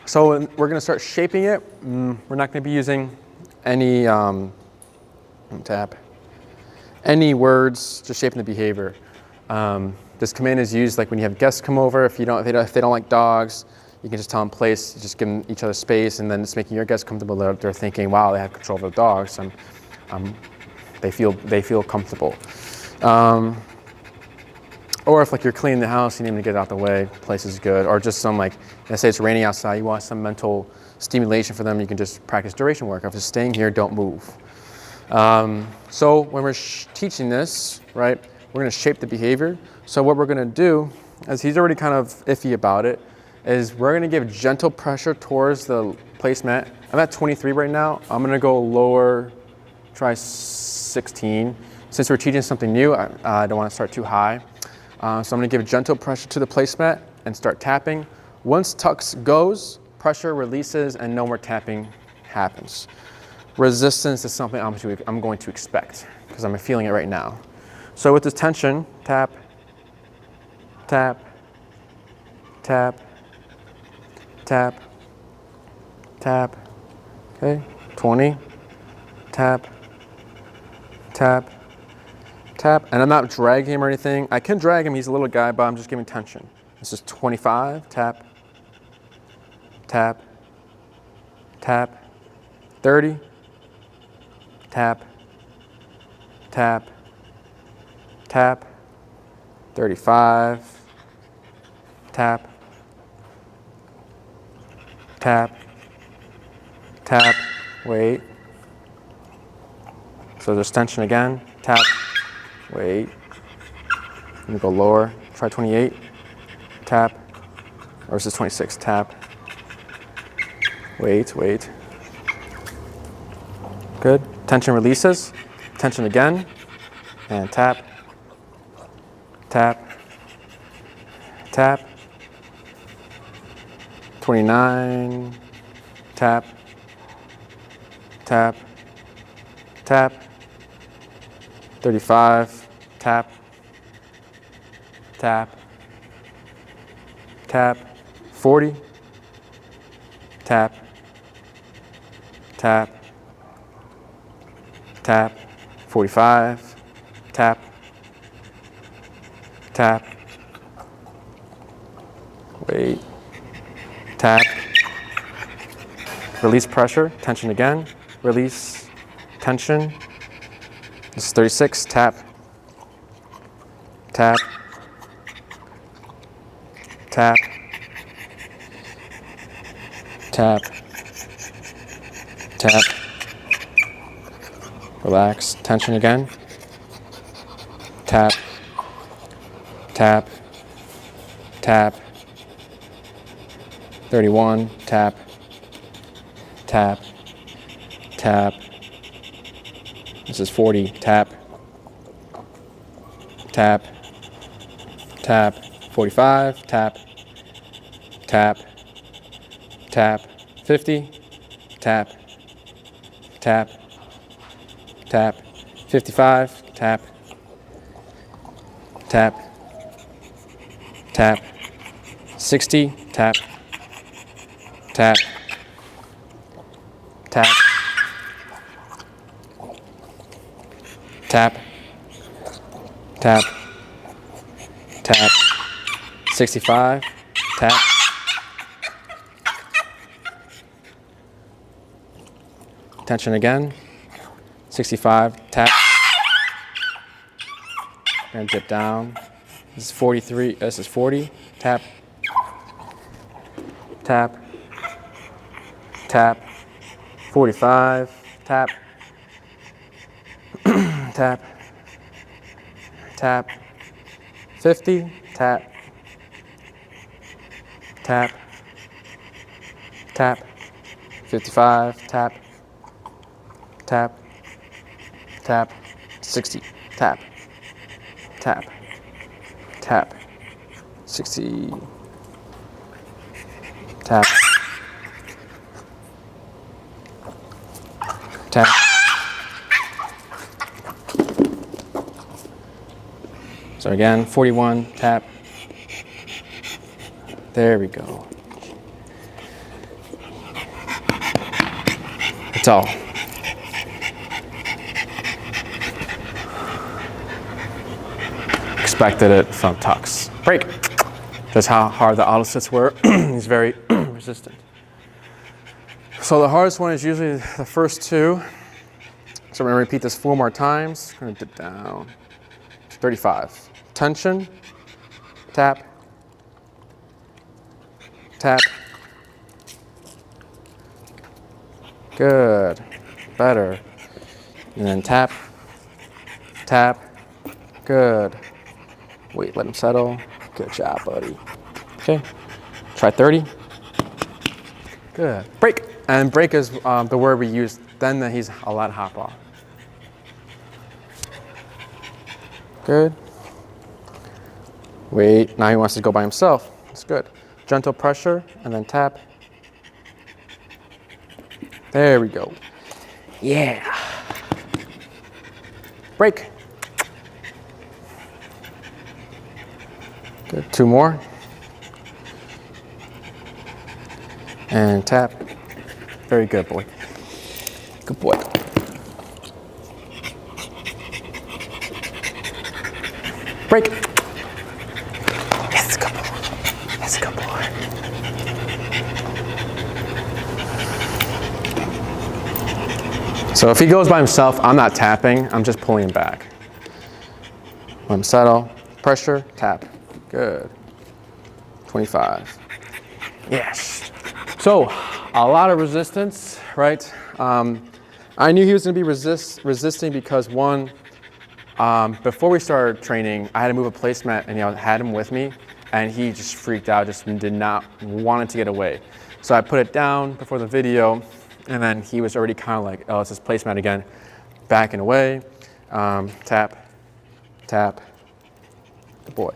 So we're going to start shaping it. We're not going to be using any any words, just shaping the behavior. This command is used like when you have guests come over. If they don't like dogs, you can just tell them place, just give them each other space, and then it's making your guests comfortable. They're thinking, wow, they have control of their dogs. They feel comfortable. Or if you're cleaning the house, you need to get it out the way, place is good. Or just some let's say it's raining outside, you want some mental stimulation for them, you can just practice duration work. If it's staying here, don't move. So when we're teaching this, right, we're gonna shape the behavior. So what we're gonna do, as he's already kind of iffy about it, is we're gonna give gentle pressure towards the placemat. I'm at 23 right now. I'm gonna go lower, try 16. Since we're teaching something new, I don't wanna start too high. So I'm going to give gentle pressure to the placemat and start tapping. Once Tux goes, pressure releases and no more tapping happens. Resistance is something I'm going to expect because I'm feeling it right now. So with this tension, tap, tap, tap, tap, tap, okay, 20, tap, tap, tap, and I'm not dragging him or anything. I can drag him, he's a little guy, but I'm just giving tension. This is 25, tap, tap, tap, 30, tap, tap, tap, 35, tap, tap, tap, wait. So there's tension again, tap, wait. Let me go lower. Try 28. Tap. Or is this 26? Tap. Wait, wait. Good. Tension releases. Tension again. And tap. Tap. Tap. 29. Tap. Tap. Tap. 35, tap, tap, tap, 40, tap, tap, tap, 45, tap, tap, wait, tap, release pressure, tension again, release, tension. This is 36, tap, tap, tap, tap, tap, relax, tension again, tap, tap, tap, 31, tap, tap, tap. This is 40, tap, tap, tap, 45, tap, tap, tap, 50, tap, tap, tap, 55, tap, tap, tap, 60, tap, tap, tap, tap, tap, 65, tap, tension again, 65, tap, and dip down. This is 43, this is 40, tap, tap, tap, 45, tap, tap, tap, 50, tap, tap, tap, 55, tap, tap, tap, 60, tap, tap, tap, 60, tap, tap. So again, 41, tap. There we go. That's all. Expected it from Tux. Break. That's how hard the auto sits were. He's very resistant. So the hardest one is usually the first two. So we're going to repeat this 4 more times. I'm going to dip down to 35. Tension, tap, tap. Good, better. And then tap, tap, good. Wait, let him settle. Good job, buddy. Okay, try 30. Good. Break. And break is the word we use then that he's allowed to hop off. Good. Wait, now he wants to go by himself. That's good. Gentle pressure and then tap. There we go. Yeah. Break. Good. 2 more. And tap. Very good, boy. Good boy. Break. Yes, good boy. Yes, good boy. So if he goes by himself, I'm not tapping. I'm just pulling him back. Let him settle. Pressure, tap. Good. 25. Yes. So a lot of resistance, right? I knew he was going to be resisting because one, before we started training, I had to move a placemat and had him with me, and he just freaked out, just did not want it to get away. So I put it down before the video, and then he was already kind of like, oh, it's this placemat again, backing away, tap, tap, good boy.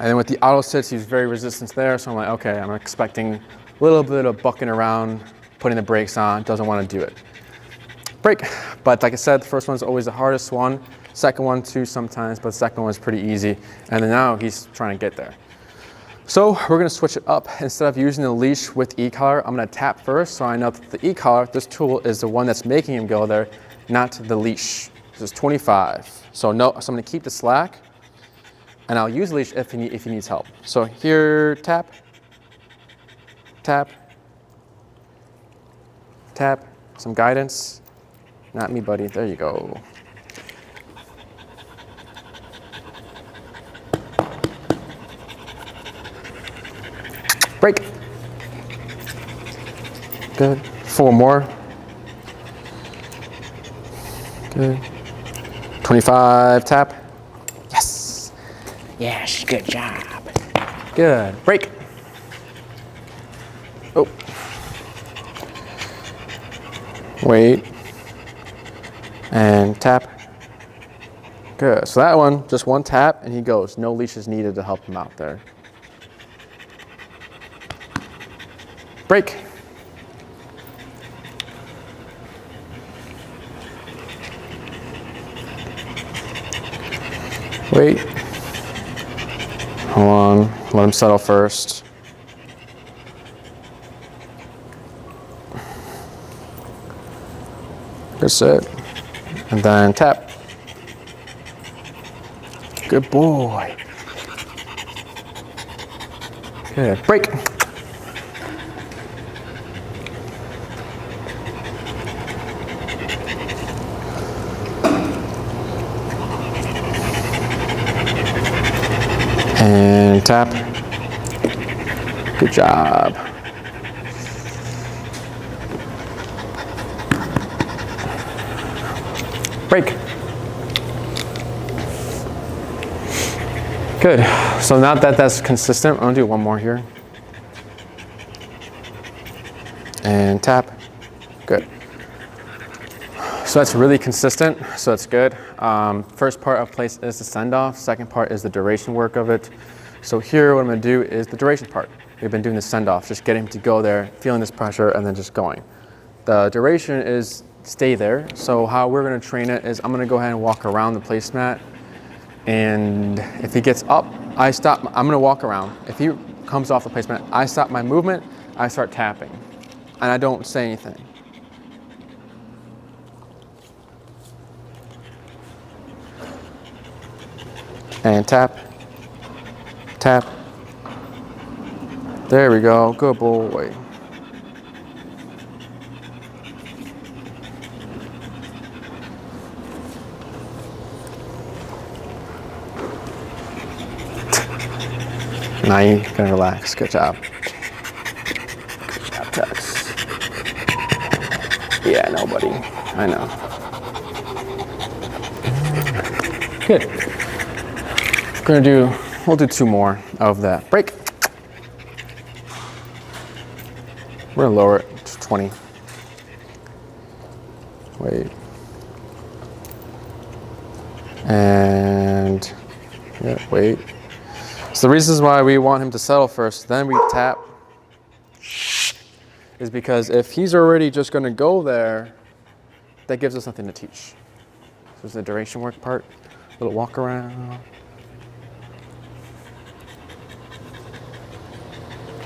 And then with the auto sits, he's very resistant there, so I'm like, okay, I'm expecting a little bit of bucking around, putting the brakes on, doesn't want to do it. Break. But like I said, the first one's always the hardest one. Second one too sometimes, but the second one is pretty easy. And then now he's trying to get there. So we're gonna switch it up. Instead of using the leash with e-collar, I'm gonna tap first, so I know that the e-collar, this tool, is the one that's making him go there, not the leash. This is 25. So no, so I'm gonna keep the slack, and I'll use leash if he needs help. So here, tap, tap, tap, some guidance. Not me, buddy. There you go. Break. Good. 4 more. Good. 25, tap. Yes. Yes, good job. Good. Break. Oh. Wait. And tap. Good. So that one, just one tap, and he goes. No leash is needed to help him out there. Break. Wait. Hold on. Let him settle first. Good sit. And then tap. Good boy. Good. Break. And tap. Good job. Break. Good. So now that that's consistent, I'm gonna do one more here. And tap. Good. So that's really consistent, so that's good. First part of place is the send off. Second part is the duration work of it. So here what I'm gonna do is the duration part. We've been doing the send off, just getting him to go there, feeling this pressure, and then just going. The duration is stay there. So how we're gonna train it is I'm gonna go ahead and walk around the placemat, and if he gets up, I stop, I'm gonna walk around. If he comes off the placemat, I stop my movement, I start tapping, and I don't say anything. And tap, tap. There we go, good boy. Now you can relax. Good job. Good job, Tex. Yeah, nobody. I know. Good. We'll do two more of that. Break. We're gonna lower it to 20. Wait. And yeah, wait. So the reasons why we want him to settle first, then we tap, is because if he's already just gonna go there, that gives us something to teach. So there's the duration work part, little walk around.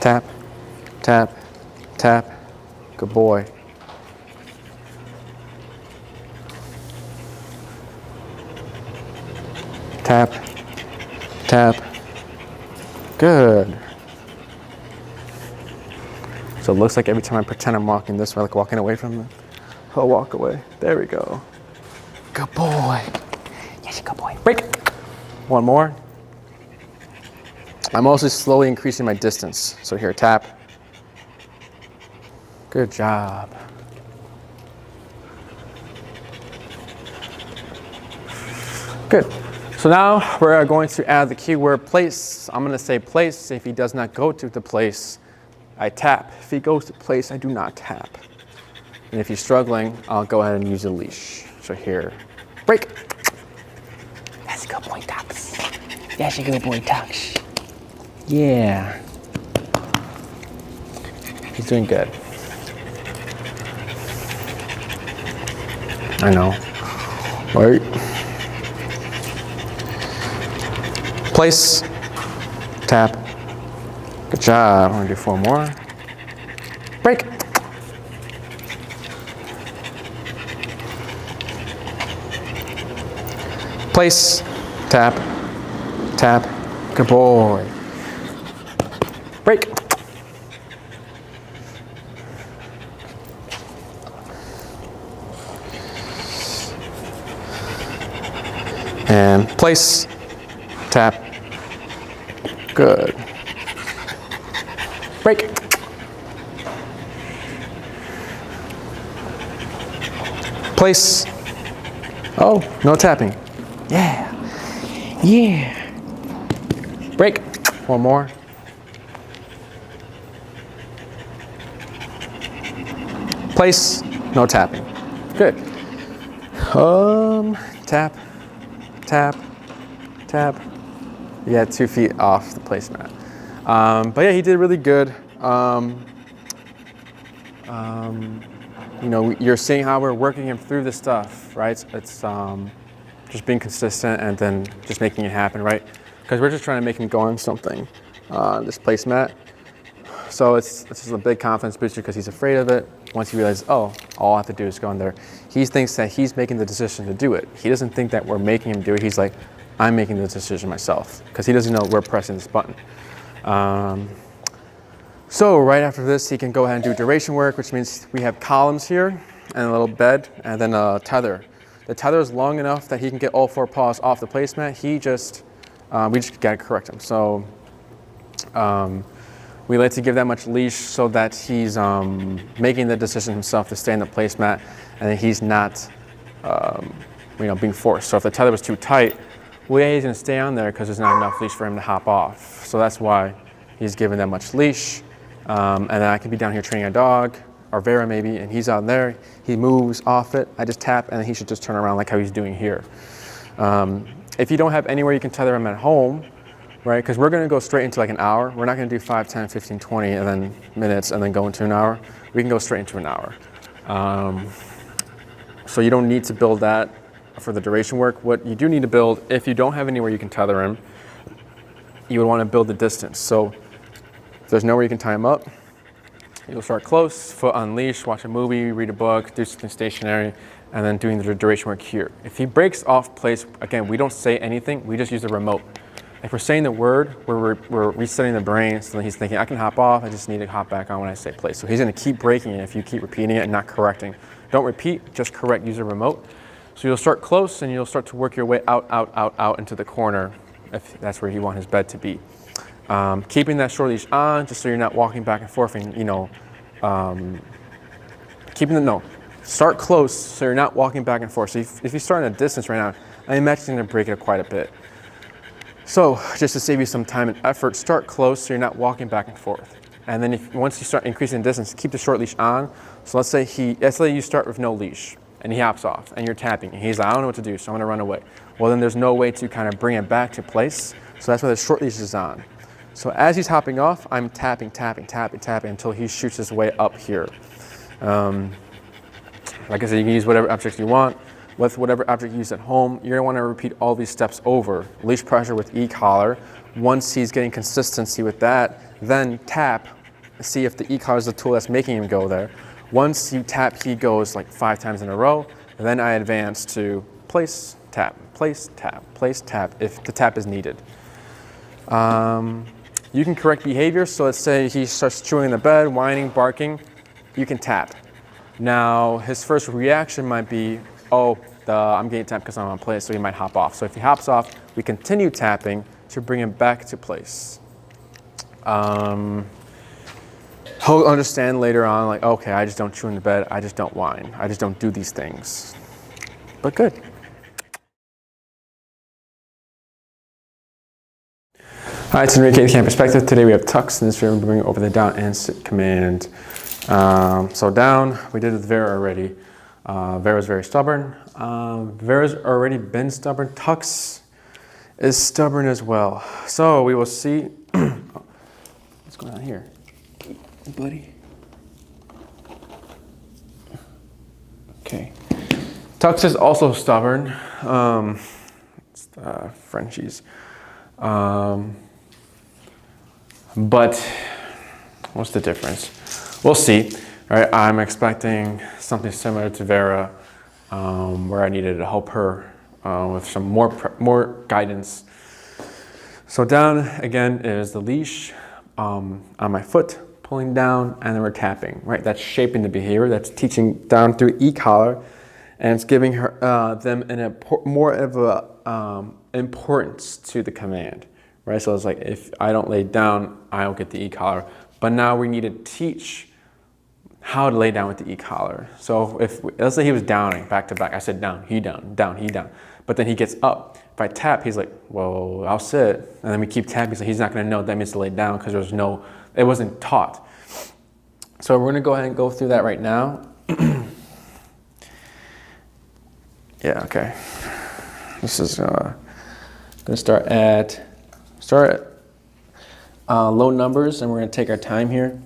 Tap, tap, tap, good boy. Tap, tap. Good. So it looks like every time I pretend I'm walking this way, like walking away from them, I'll walk away. There we go. Good boy. Yes, good boy. Break. One more. I'm also slowly increasing my distance. So here, tap. Good job. Good. So now we're going to add the keyword place. I'm going to say place. If he does not go to the place, I tap. If he goes to place, I do not tap. And if he's struggling, I'll go ahead and use a leash. So here, break. That's a good boy, Tox. That's a good boy, Tox. Yeah. He's doing good. I know. Wait. Place, tap. Good job. I'm gonna do four more. Break. Place, tap, tap. Good boy. Break. And place, tap. Good. Break. Place. Oh, no tapping. Yeah. Yeah. Break. One more. Place. No tapping. Good. Tap. Tap. Tap. Yeah, 2 feet off the placemat. But yeah, he did really good. You know, you're seeing how we're working him through this stuff, right? It's just being consistent and then just making it happen, right? Because we're just trying to make him go on something, this placemat. So it's just a big confidence booster because he's afraid of it. Once he realizes, oh, all I have to do is go in there. He thinks that he's making the decision to do it. He doesn't think that we're making him do it. He's like, I'm making the decision myself because he doesn't know we're pressing this button. So right after this, he can go ahead and do duration work, which means we have columns here and a little bed and then a tether. The tether is long enough that he can get all 4 paws off the placemat. We just gotta correct him. So we like to give that much leash so that he's making the decision himself to stay in the placemat and that he's not being forced. So if the tether was too tight, well, yeah, he's gonna stay on there because there's not enough leash for him to hop off. So that's why he's given that much leash. And then I can be down here training a dog, or Vera maybe, and he's on there. He moves off it. I just tap, and he should just turn around like how he's doing here. If you don't have anywhere you can tether him at home, right, because we're going to go straight into like an hour. We're not going to do 5, 10, 15, 20, and then minutes, and then go into an hour. We can go straight into an hour. So you don't need to build that for the duration work. What you do need to build, if you don't have anywhere you can tether him, you would want to build the distance. So if there's nowhere you can tie him up, you'll start close, foot on leash, watch a movie, read a book, do something stationary, and then doing the duration work here. If he breaks off place, again, we don't say anything, we just use the remote. If we're saying the word, we're resetting the brain, so that he's thinking, I can hop off, I just need to hop back on when I say place. So he's gonna keep breaking it if you keep repeating it and not correcting. Don't repeat, just correct, use a remote. So you'll start close and you'll start to work your way out into the corner if that's where you want his bed to be. Keeping that short leash on, just so you're not walking back and forth and, start close so you're not walking back and forth. So if you start in a distance right now, I imagine you're gonna break it quite a bit. So just to save you some time and effort, start close so you're not walking back and forth. And then once you start increasing distance, keep the short leash on. So let's say you start with no leash and he hops off and you're tapping and he's like, I don't know what to do, so I'm gonna run away. Well, then there's no way to kind of bring it back to place. So that's why the short leash is on. So as he's hopping off, I'm tapping until he shoots his way up here. Like I said, you can use whatever object you want. With whatever object you use at home, you're gonna wanna repeat all these steps over. Leash pressure with e-collar. Once he's getting consistency with that, then tap, see if the e-collar is the tool that's making him go there. Once you tap, he goes like 5 times in a row. And then I advance to place, tap, place, tap, place, tap, if the tap is needed. You can correct behavior, so let's say he starts chewing in the bed, whining, barking, you can tap. Now, his first reaction might be, I'm getting tapped because I'm on place, so he might hop off. So if he hops off, we continue tapping to bring him back to place. He'll understand later on, like, okay, I just don't chew in the bed, I just don't whine, I just don't do these things. But good. Hi, it's Enrique, the Camp Perspective. Today we have tucks in this room to bring over the down and sit command. So down, we did with Vera already. Vera's very stubborn. Vera's already been stubborn. Tucks is stubborn as well. So we will see. What's going on here? Buddy. Okay. Tux is also stubborn. It's the Frenchies. But what's the difference? We'll see. All right, I'm expecting something similar to Vera, where I needed to help her with some more guidance. So down again is the leash on my foot, pulling down, and then we're tapping. Right, that's shaping the behavior. That's teaching down through e-collar, and it's giving her them more of a importance to the command. Right, so it's like if I don't lay down, I don't get the e-collar. But now we need to teach how to lay down with the e-collar. So let's say he was downing back to back. I said down, he down, down, he down. But then he gets up. If I tap, he's like, well, I'll sit. And then we keep tapping, so he's not gonna know that means to lay down because it wasn't taught. So we're gonna go ahead and go through that right now. Yeah, okay. This is gonna start at low numbers, and we're gonna take our time here.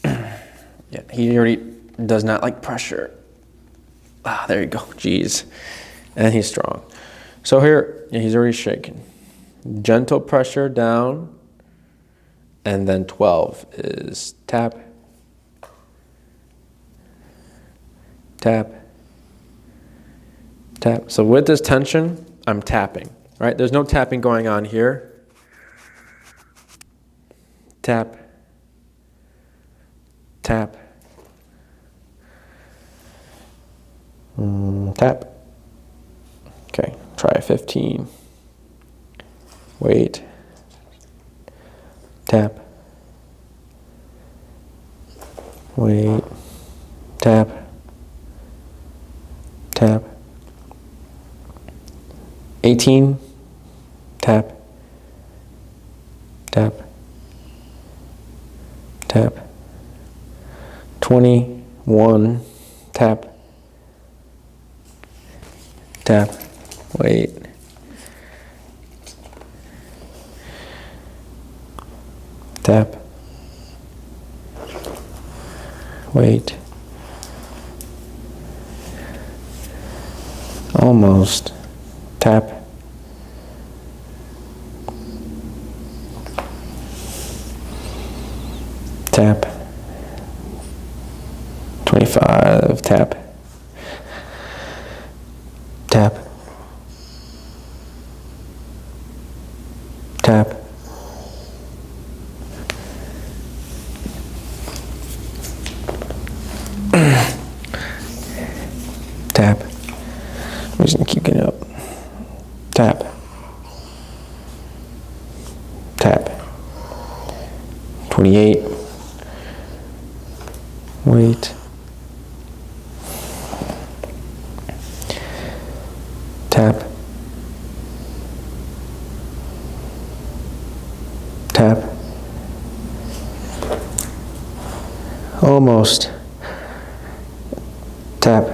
Yeah, he already does not like pressure. There you go, jeez. And he's strong. So here, yeah, he's already shaking. Gentle pressure down, And then 12 is tap, tap, tap. So with this tension, I'm tapping, right? There's no tapping going on here. Tap, tap, tap. Okay, try 15. Wait. Tap. Wait. Tap. Tap. 18. Tap. Tap. Tap. 21. Tap. Tap. Wait. Tap. Wait. Almost. Tap. Tap. 25. Tap. Tap. Tap. Tap. I'm just gonna keep getting up. Tap. Tap. 28. Wait. Tap. Tap. Almost. Tap.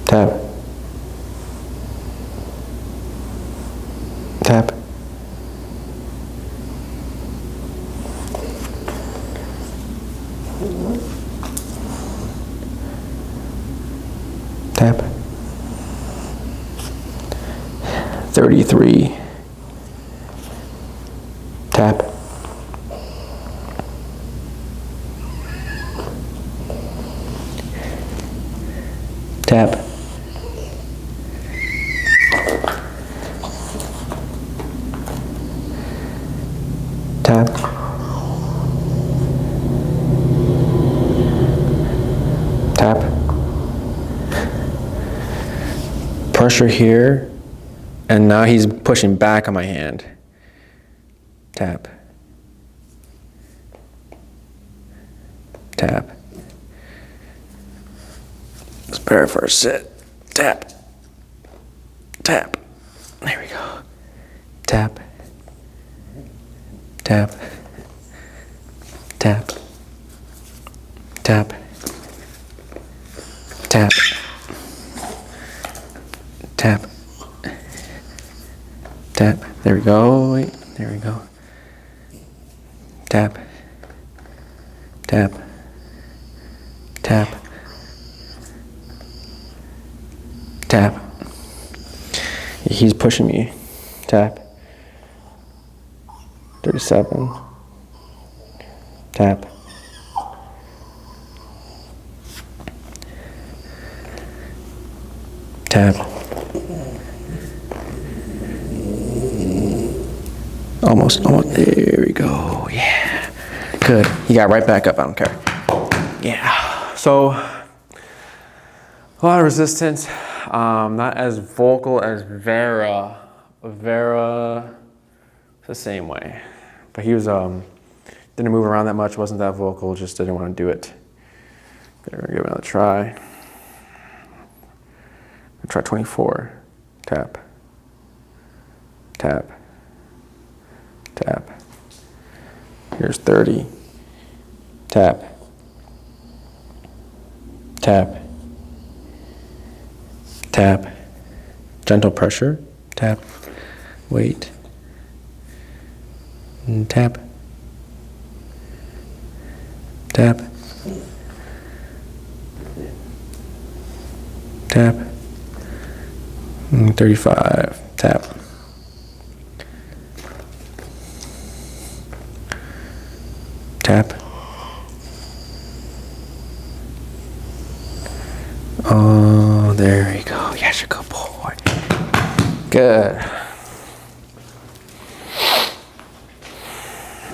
Tap. Tap. Tap. 33. Tap. Tap. Tap. Tap. Pressure here, and now he's pushing back on my hand. Tap. Tap. Let's prepare for a sit. Tap. Tap. There we go. Tap. Tap. Tap. Tap. Tap. Tap. Tap. There we go. Wait. There we go. Tap. Tap. Tap. Tap. He's pushing me. Tap. 37. Tap. Tap. Almost. There we go. Yeah. Good. He got right back up. I don't care. Yeah. So, a lot of resistance. Not as vocal as Vera. Vera, the same way. But he was, didn't move around that much, wasn't that vocal, just didn't want to do it. We're gonna give it another try. Try 24. Tap. Tap. Tap. Here's 30. Tap. Tap. Tap. Gentle pressure. Tap. Wait. And tap. Tap. 35, tap. Tap. Oh, there you go. Yes, you're a good boy. Good.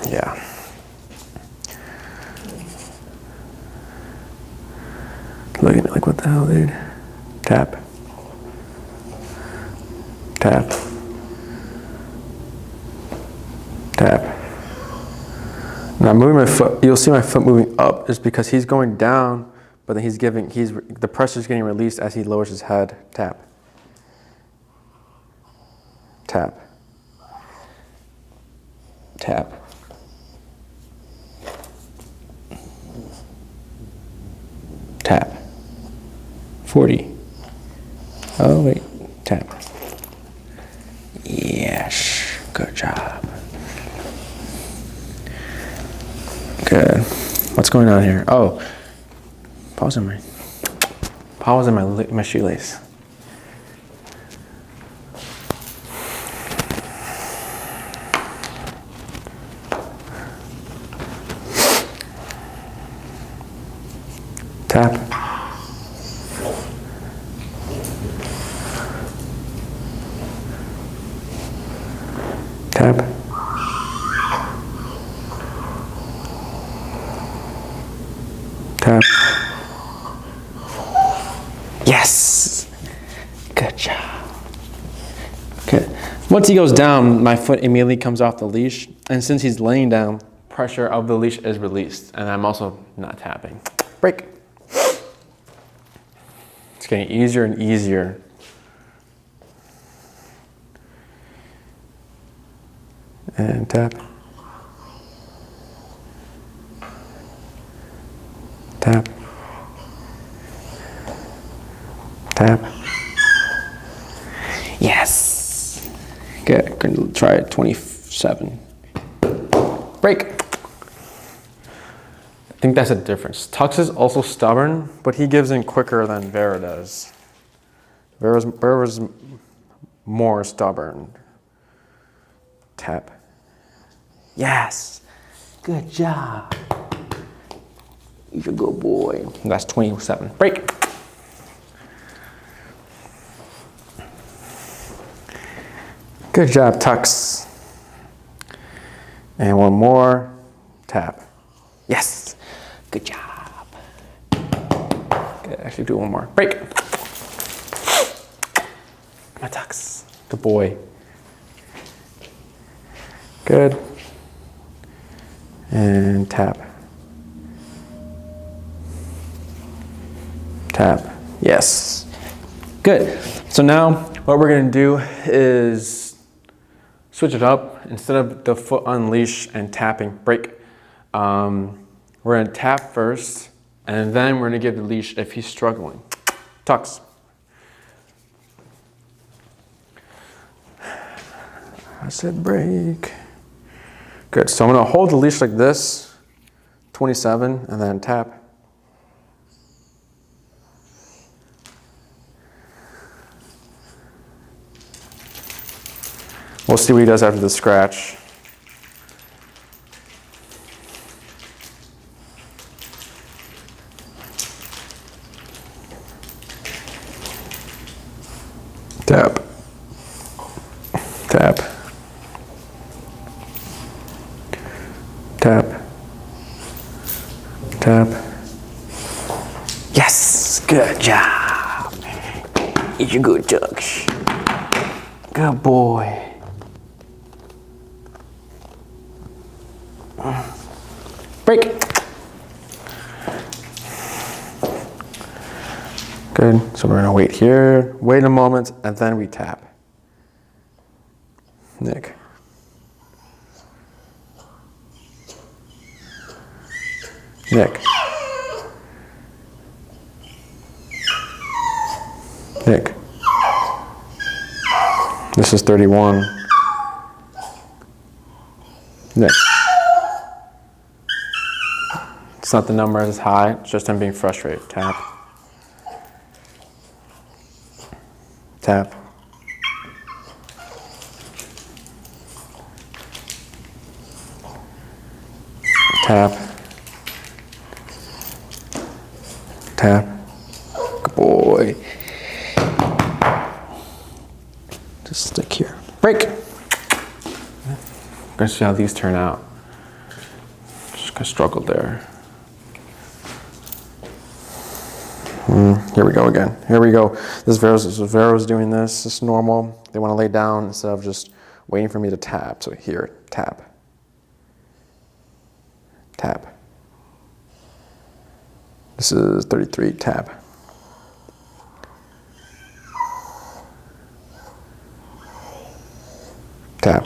Yeah. Look at me like, what the hell, dude? Tap. Tap. Tap. Now moving my foot, you'll see my foot moving up is because he's going down, but then the pressure's getting released as he lowers his head. Tap. Tap. Tap. Tap. 40. Oh, wait. Tap. Yes. Good job. Good. What's going on here? Oh. Pause in my shoelace. Tap. Tap. Tap. Yes. Good job. Good. Once he goes down, my foot immediately comes off the leash. And since he's laying down, pressure of the leash is released. And I'm also not tapping. Break. It's getting easier and easier. And tap. Tap. Tap. Yes. Good. Gonna try it. 27. Break. I think that's a difference. Tux is also stubborn, but he gives in quicker than Vera does. Vera's more stubborn. Tap. Yes. Good job. You're a good boy. That's 27. Break. Good job, Tux. And one more. Tap. Yes. Good job. Good. Actually, do one more. Break. My Tux. Good boy. Good. And tap. Tap. Yes. Good. So now what we're going to do is switch it up. Instead of the foot on leash and tapping, break. We're going to tap first, and then we're going to give the leash if he's struggling. Tux. I said break. Good. So I'm going to hold the leash like this, 27, and then tap. We'll see what he does after the scratch. Tap. Tap. Tap. Tap. Yes, good job. It's a good Tux. Good boy. Break. Good. So we're gonna wait here, wait a moment, and then we tap. Nick. Nick. Nick. This is 31. Nick. It's not the number as high, it's just him being frustrated. Tap. Tap. tap, tap. Good boy. Just stick here. Break. Gonna see how these turn out. Just gonna struggle there. Here we go again. Here we go. This Vero's doing this. It's normal. They want to lay down instead of just waiting for me to tap. So here, tap. Tap. This is 33, tap. Tap.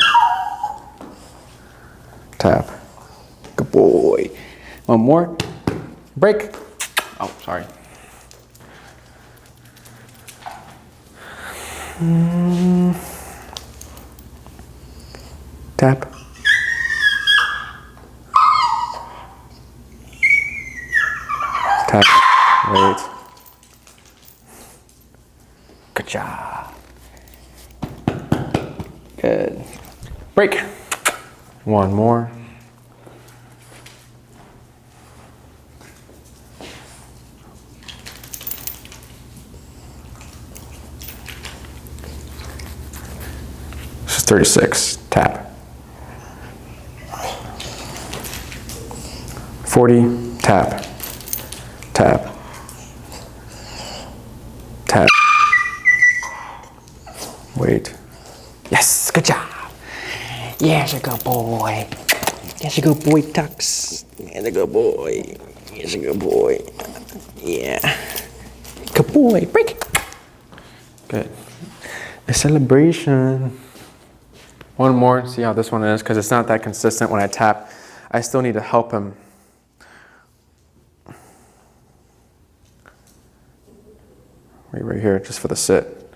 Tap. Good boy. One more. Break. Oh, sorry. Tap. Tap. Wait. Good job. Good. Break. One more. This is 36. Tap. 40. Tap. Tap. Tap. Wait. Yes, good job. Yes, a good boy. Yes, a good boy, Tux. Yes, a good boy. Yes, a good boy. Yeah. Good boy. Break. Good. A celebration. One more. See how this one is, because it's not that consistent when I tap. I still need to help him. Right here, just for the sit.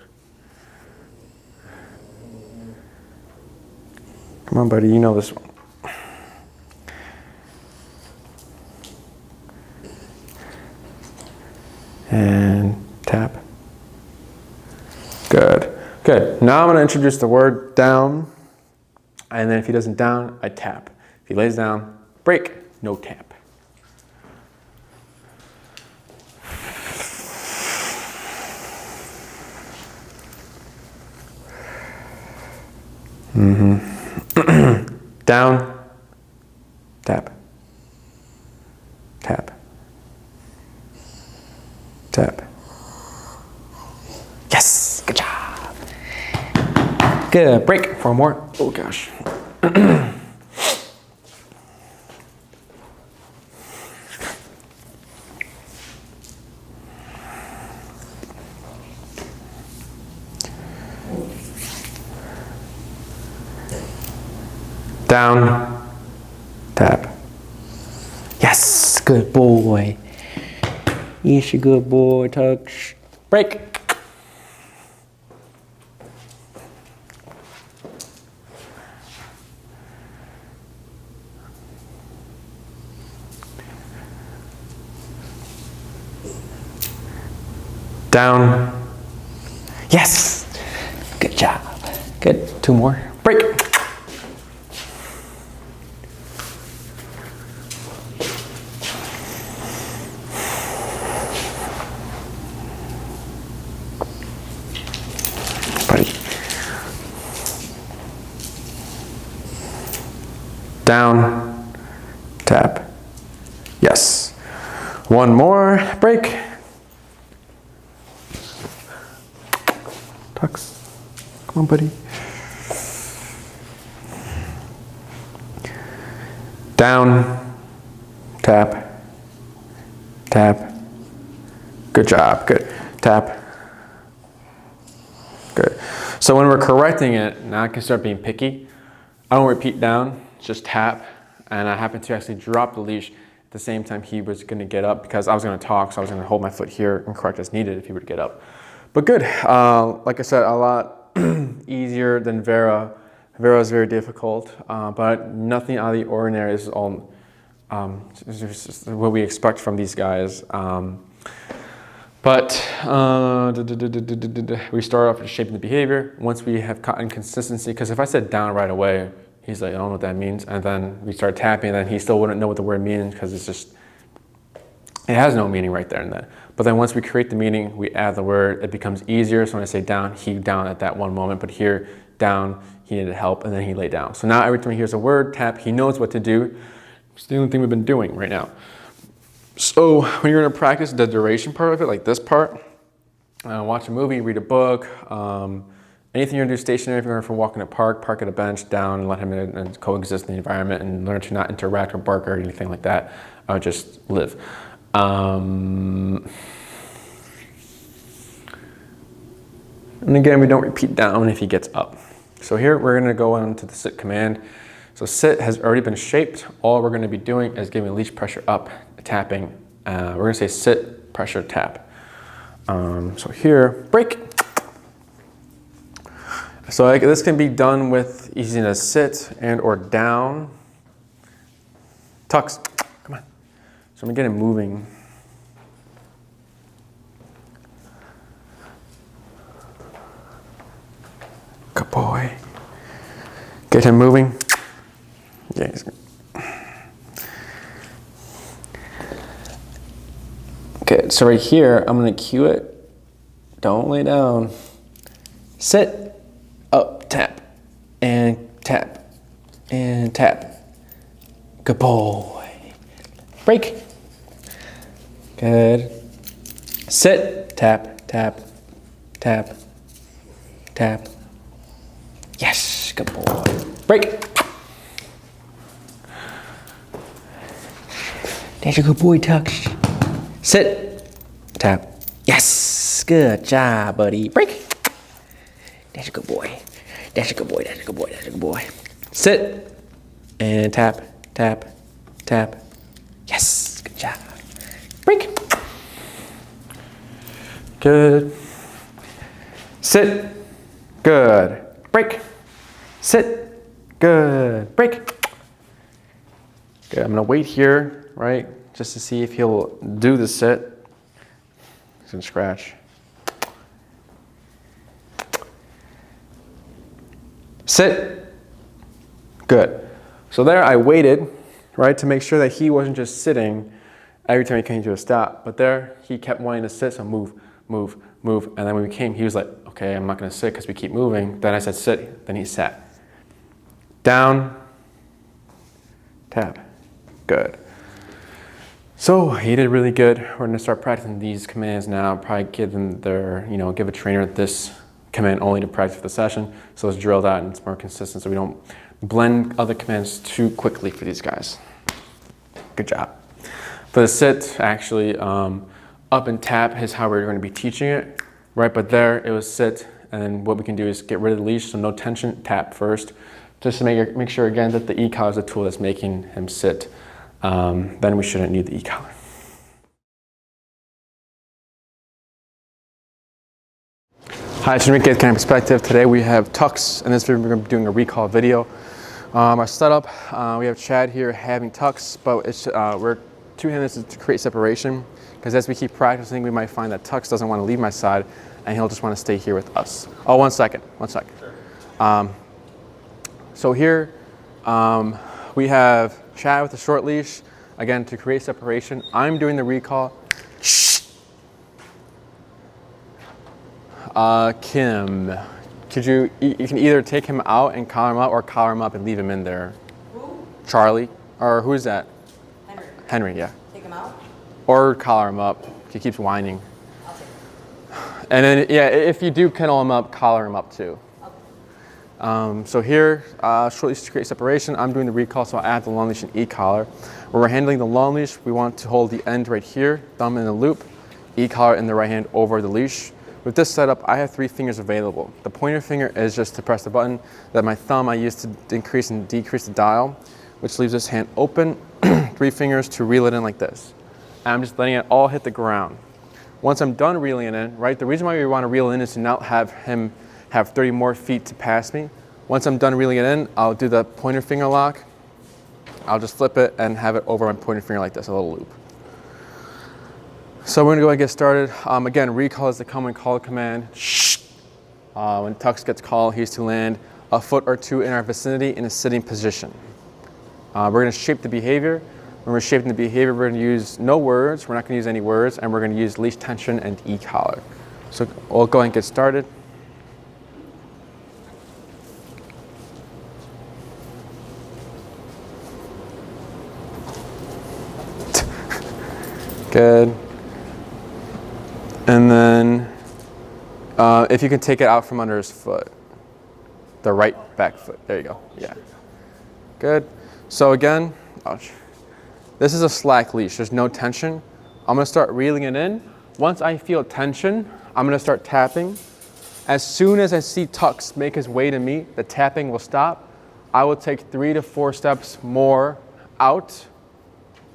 Come on, buddy, you know this one. And tap. Good, good. Now I'm gonna introduce the word down, and then if he doesn't down, I tap. If he lays down, break, no tap. Down, tap, tap, tap. Yes, good job. Good, break, 4 more. Oh gosh. Down, tap. Yes, good boy. Yes, you good boy, touch. Break. Down. Yes, good job. Good, 2 more. Break. Down, tap, yes. 1 more, break. Tux, come on, buddy. Down, tap, tap. Good job, good. Tap. Good. So when we're correcting it, now I can start being picky. I don't repeat down, just tap. And I happen to actually drop the leash at the same time he was gonna get up, because I was gonna talk, so I was gonna hold my foot here and correct as needed if he would get up. But good, like I said, a lot easier than Vera. Vera is very difficult, but nothing out of the ordinary. This is all what we expect from these guys. But we start off with shaping the behavior. Once we have caught inconsistency, because if I said down right away, He's like, I don't know what that means. And then we start tapping, and then he still wouldn't know what the word means because it has no meaning right there and then. But then once we create the meaning, we add the word, it becomes easier. So when I say down, he down at that one moment, but here, down, he needed help, and then he lay down. So now every time he hears a word, tap, he knows what to do. It's the only thing we've been doing right now. So when you're gonna practice the duration part of it, like this part, watch a movie, read a book, anything you're gonna do stationary, if you're going for a walk in a park, park at a bench, down, and let him in and coexist in the environment and learn to not interact or bark or anything like that, just live. And again, we don't repeat down if he gets up. So here we're gonna go into the sit command. So sit has already been shaped. All we're gonna be doing is giving leash pressure up, tapping. We're gonna say sit, pressure, tap. So here, break. So this can be done with using a sit and or down. Tucks, come on. So I'm gonna get him moving. Good boy. Get him moving. Yeah, he's good. Okay, so right here, I'm gonna cue it. Don't lay down. Sit, up, tap, and tap, and tap. Good boy. Break. Good. Sit, tap, tap, tap, tap. Yes, good boy. Break. That's a good boy, Tux. Sit, tap. Yes, good job, buddy. Break. That's a good boy. That's a good boy, that's a good boy, that's a good boy. Sit, and tap, tap, tap. Yes, good job. Break. Good. Sit, good. Break. Sit. Good. Break. Good. I'm gonna wait here, right? Just to see if he'll do the sit. He's gonna scratch. Sit. Good. So there I waited, right, to make sure that he wasn't just sitting every time he came to a stop. But there he kept wanting to sit, so move, move, move. And then when we came, he was like, okay, I'm not gonna sit because we keep moving. Then I said sit, then he sat. Down, tap, good. So he did really good. We're gonna start practicing these commands now. Probably give them their, give a trainer this command only to practice for the session. So it's drilled out and it's more consistent so we don't blend other commands too quickly for these guys. Good job. For the sit, actually, up and tap is how we're gonna be teaching it, right? But there it was sit, and then what we can do is get rid of the leash, so no tension, tap first. Just to make sure again that the e-collar is the tool that's making him sit. Then we shouldn't need the e-collar. Hi, it's Enrique with Canine Perspective. Today we have Tux. In this video, we're going to be doing a recall video. Our setup, we have Chad here having Tux, but it's, we're two-handed to create separation, because as we keep practicing, we might find that Tux doesn't want to leave my side, and he'll just want to stay here with us. Oh, one second. Sure. So here, we have Chad with a short leash, again, to create separation. I'm doing the recall. Kim, could you can either take him out and collar him up, or collar him up and leave him in there? Who? Charlie, or who's that? Henry. Henry, yeah. Take him out? Or collar him up. He keeps whining. I'll take him. And then, yeah, if you do kennel him up, collar him up too. Okay. So here, short leash to create separation. I'm doing the recall, so I'll add the long leash and e-collar. When we're handling the long leash, we want to hold the end right here, thumb in the loop, e-collar in the right hand over the leash. With this setup, I have 3 fingers available. The pointer finger is just to press the button. That my thumb I use to increase and decrease the dial, which leaves this hand open. 3 fingers to reel it in like this. And I'm just letting it all hit the ground. Once I'm done reeling it in, right, the reason why we want to reel in is to not have him have 30 more feet to pass me. Once I'm done reeling it in, I'll do the pointer finger lock. I'll just flip it and have it over my pointer finger like this, a little loop. So we're gonna go ahead and get started. Again, recall is the common call command. When Tux gets called, he's to land a foot or two in our vicinity in a sitting position. We're going to shape the behavior. When we're shaping the behavior, we're going to use no words. We're not going to use any words, and we're going to use leash tension and e-collar. So we'll go ahead and get started. Good. And then if you can take it out from under his foot, the right back foot. There you go. Yeah. Good. So again, ouch. This is a slack leash. There's no tension. I'm going to start reeling it in. Once I feel tension, I'm going to start tapping. As soon as I see Tux make his way to me, the tapping will stop. I will take 3 to 4 steps more out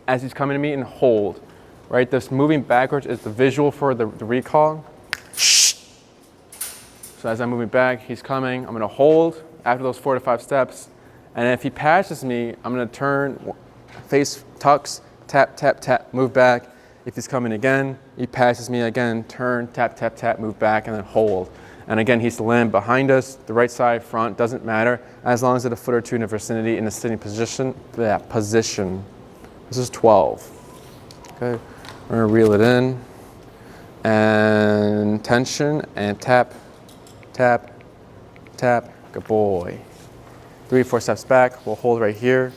as he's coming to me and hold. Right? This moving backwards is the visual for the recall. So as I'm moving back, he's coming. I'm going to hold after those 4 to 5 steps. And if he passes me, I'm going to turn, face Tux, tap, tap, tap, move back. If he's coming again, he passes me again, turn, tap, tap, tap, move back, and then hold. And again, he's to land behind us, the right side, front, doesn't matter, as long as it's a foot or two in the vicinity in a sitting position. That position. This is 12. Okay, we're gonna reel it in, and tension, and tap, tap, tap. Good boy. 3 to 4 steps back. We'll hold right here.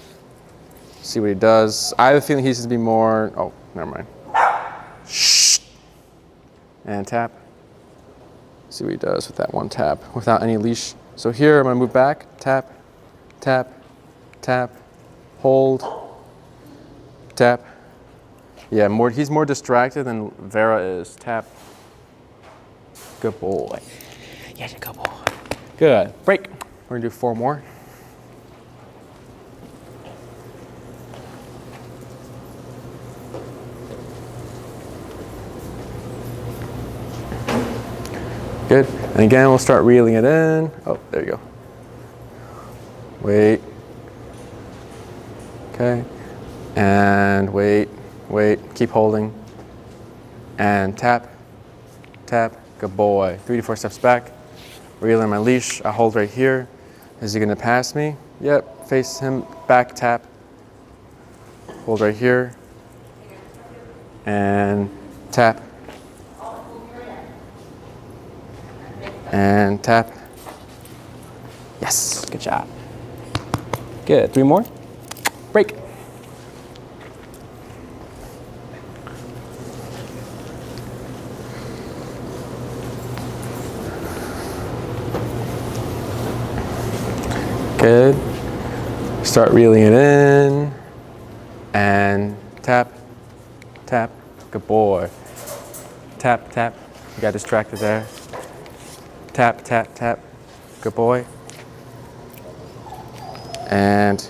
See what he does. I have a feeling he's going to be more. Oh, never mind. Shh. And tap. See what he does with that one tap without any leash. So here I'm going to move back. Tap, tap, tap. Hold. Tap. Yeah, he's more distracted than Vera is. Tap. Good boy. Yeah, good boy. Good. Break. We're going to do 4 more. Good. And again, we'll start reeling it in. Oh, there you go. Wait. Okay. And wait, wait. Keep holding. And tap, tap. Good boy. 3 to 4 steps back. Reeling my leash. I hold right here. Is he going to pass me? Yep. Face him. Back, tap. Hold right here. And tap. And tap. Yes, good job. Good, 3 more. Break. Good. Start reeling it in. And tap, tap. Good boy. Tap, tap. You got distracted there. Tap, tap, tap. Good boy. And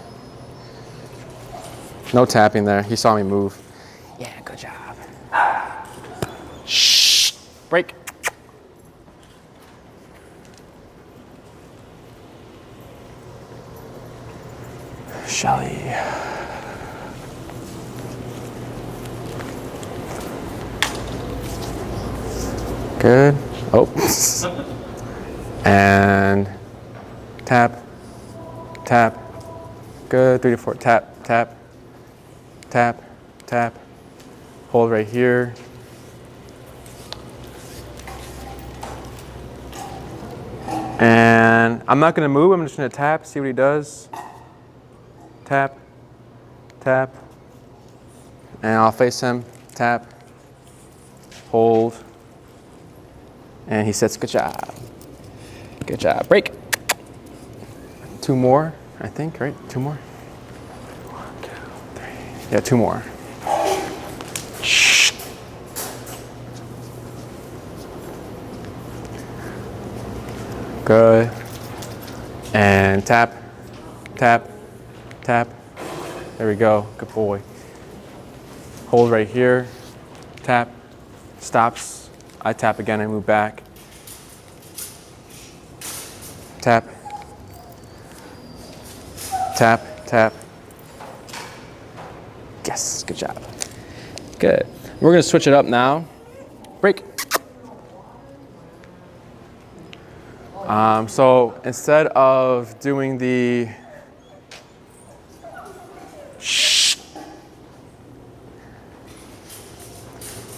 no tapping there. He saw me move. Yeah, good job. Shh. Break. Shelly. Good. Oh. And tap, tap. Good. 3 to 4. Tap, tap, tap, tap. Hold right here. And I'm not going to move. I'm just going to tap, see what he does. Tap, tap. And I'll face him. Tap, hold. And he sits. Good job. Good job. Break. 2 more, I think, right? 2 more? 1, 2, 3. Yeah, 2 more. Shh. Good. And tap, tap, tap. There we go. Good boy. Hold right here. Tap. Stops. I tap again and move back. Tap, tap, tap. Yes, good job. Good. We're going to switch it up now. Break. So instead of doing the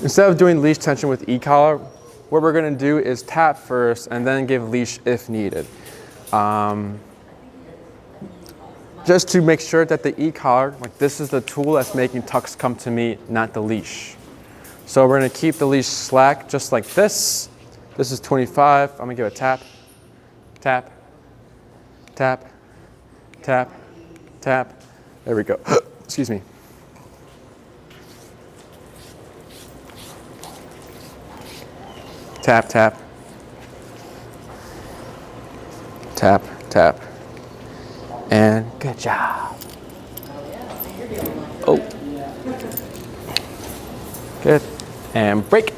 leash tension with e-collar, what we're going to do is tap first and then give leash if needed. Just to make sure that the e-collar, like this is the tool that's making tucks come to me, not the leash. So we're going to keep the leash slack just like this. This is 25. I'm going to give a tap, tap, tap, tap, tap. There we go. Excuse me. Tap, tap, tap, tap, and good job. Oh, good, and break.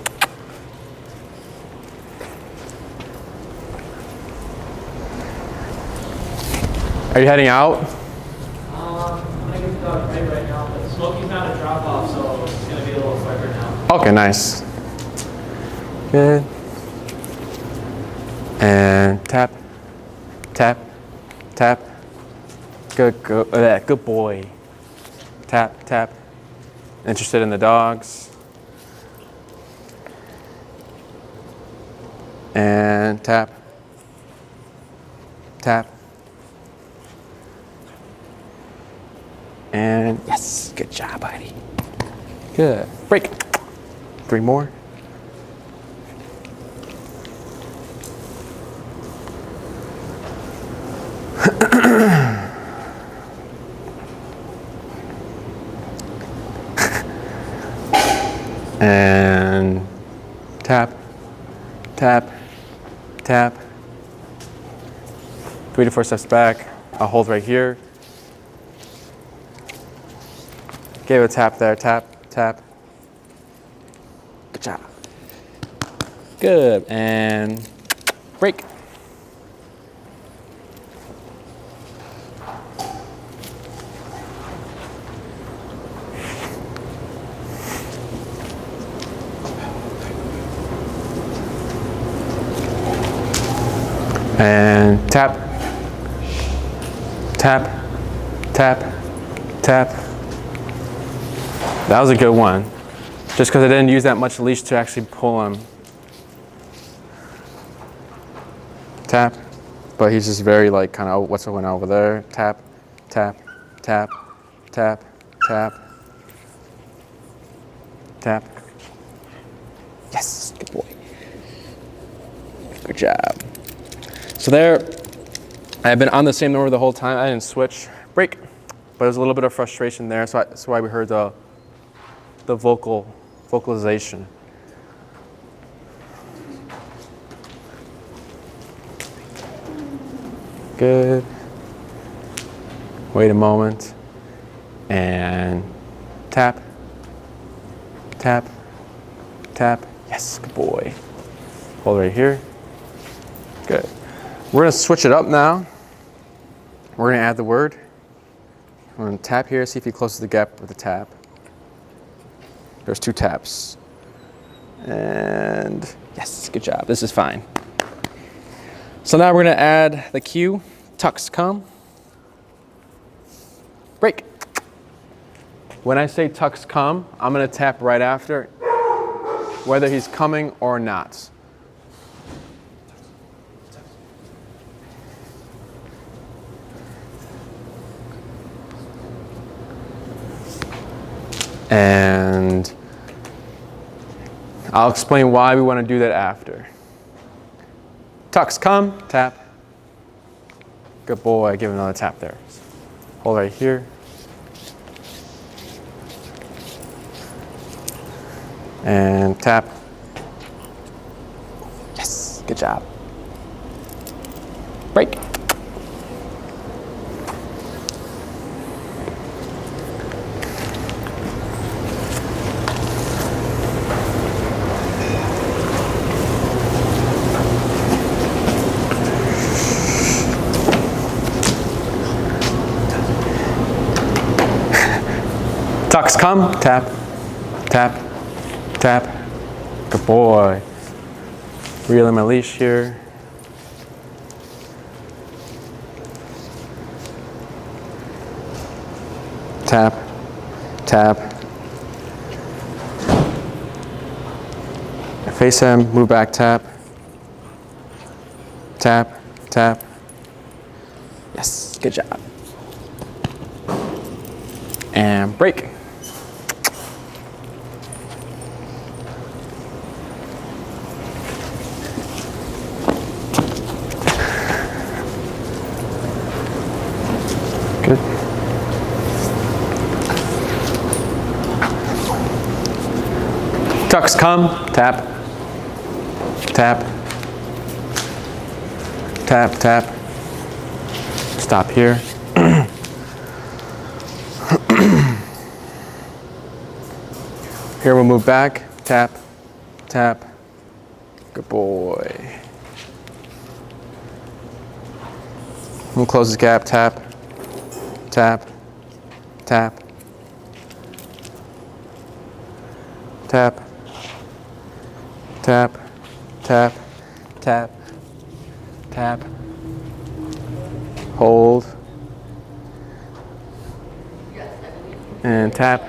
Are you heading out? I'm gonna get the dog right now, but Smokey's not a drop off, so it's gonna be a little quicker now. Okay, nice. Good. And tap, tap, tap. Good, good boy. Tap, tap. Interested in the dogs. And tap, tap. And yes, good job, buddy. Good. Break. 3 more. And tap, tap, tap. 3 to 4 steps back. I'll hold right here. Give a tap there, tap, tap. Good job. Good, and break. And tap, tap, tap, tap. That was a good one. Just because I didn't use that much leash to actually pull him. Tap, but he's just very like kind of what's going on over there. Tap, tap, tap, tap, tap, tap. Yes, good boy. Good job. So there, I've been on the same number the whole time. I didn't switch. Break. But there's a little bit of frustration there, so that's why we heard the vocalization. Good. Wait a moment. And tap, tap, tap. Yes, good boy. Hold right here. Good. We're going to switch it up now. We're going to add the word. I'm going to tap here, see if he closes the gap with the tap. There's 2 taps. And yes, good job. This is fine. So now we're going to add the cue. Tucks come. Break. When I say tucks come, I'm going to tap right after, whether he's coming or not. And I'll explain why we want to do that after. Tucks come, tap. Good boy, give him another tap there. Hold right here. And tap. Yes, good job. Break. Tucks come, tap, tap, tap. Good boy. Reeling my leash here. tap, tap. Face him, move back, tap, tap, tap. Yes, good job. And break. Good. Tucks come, tap, tap, tap, tap. Stop here. Here we'll move back, tap, tap. Good boy. We'll close this gap, tap, tap, tap, tap, tap, tap, tap, tap. Hold. And tap.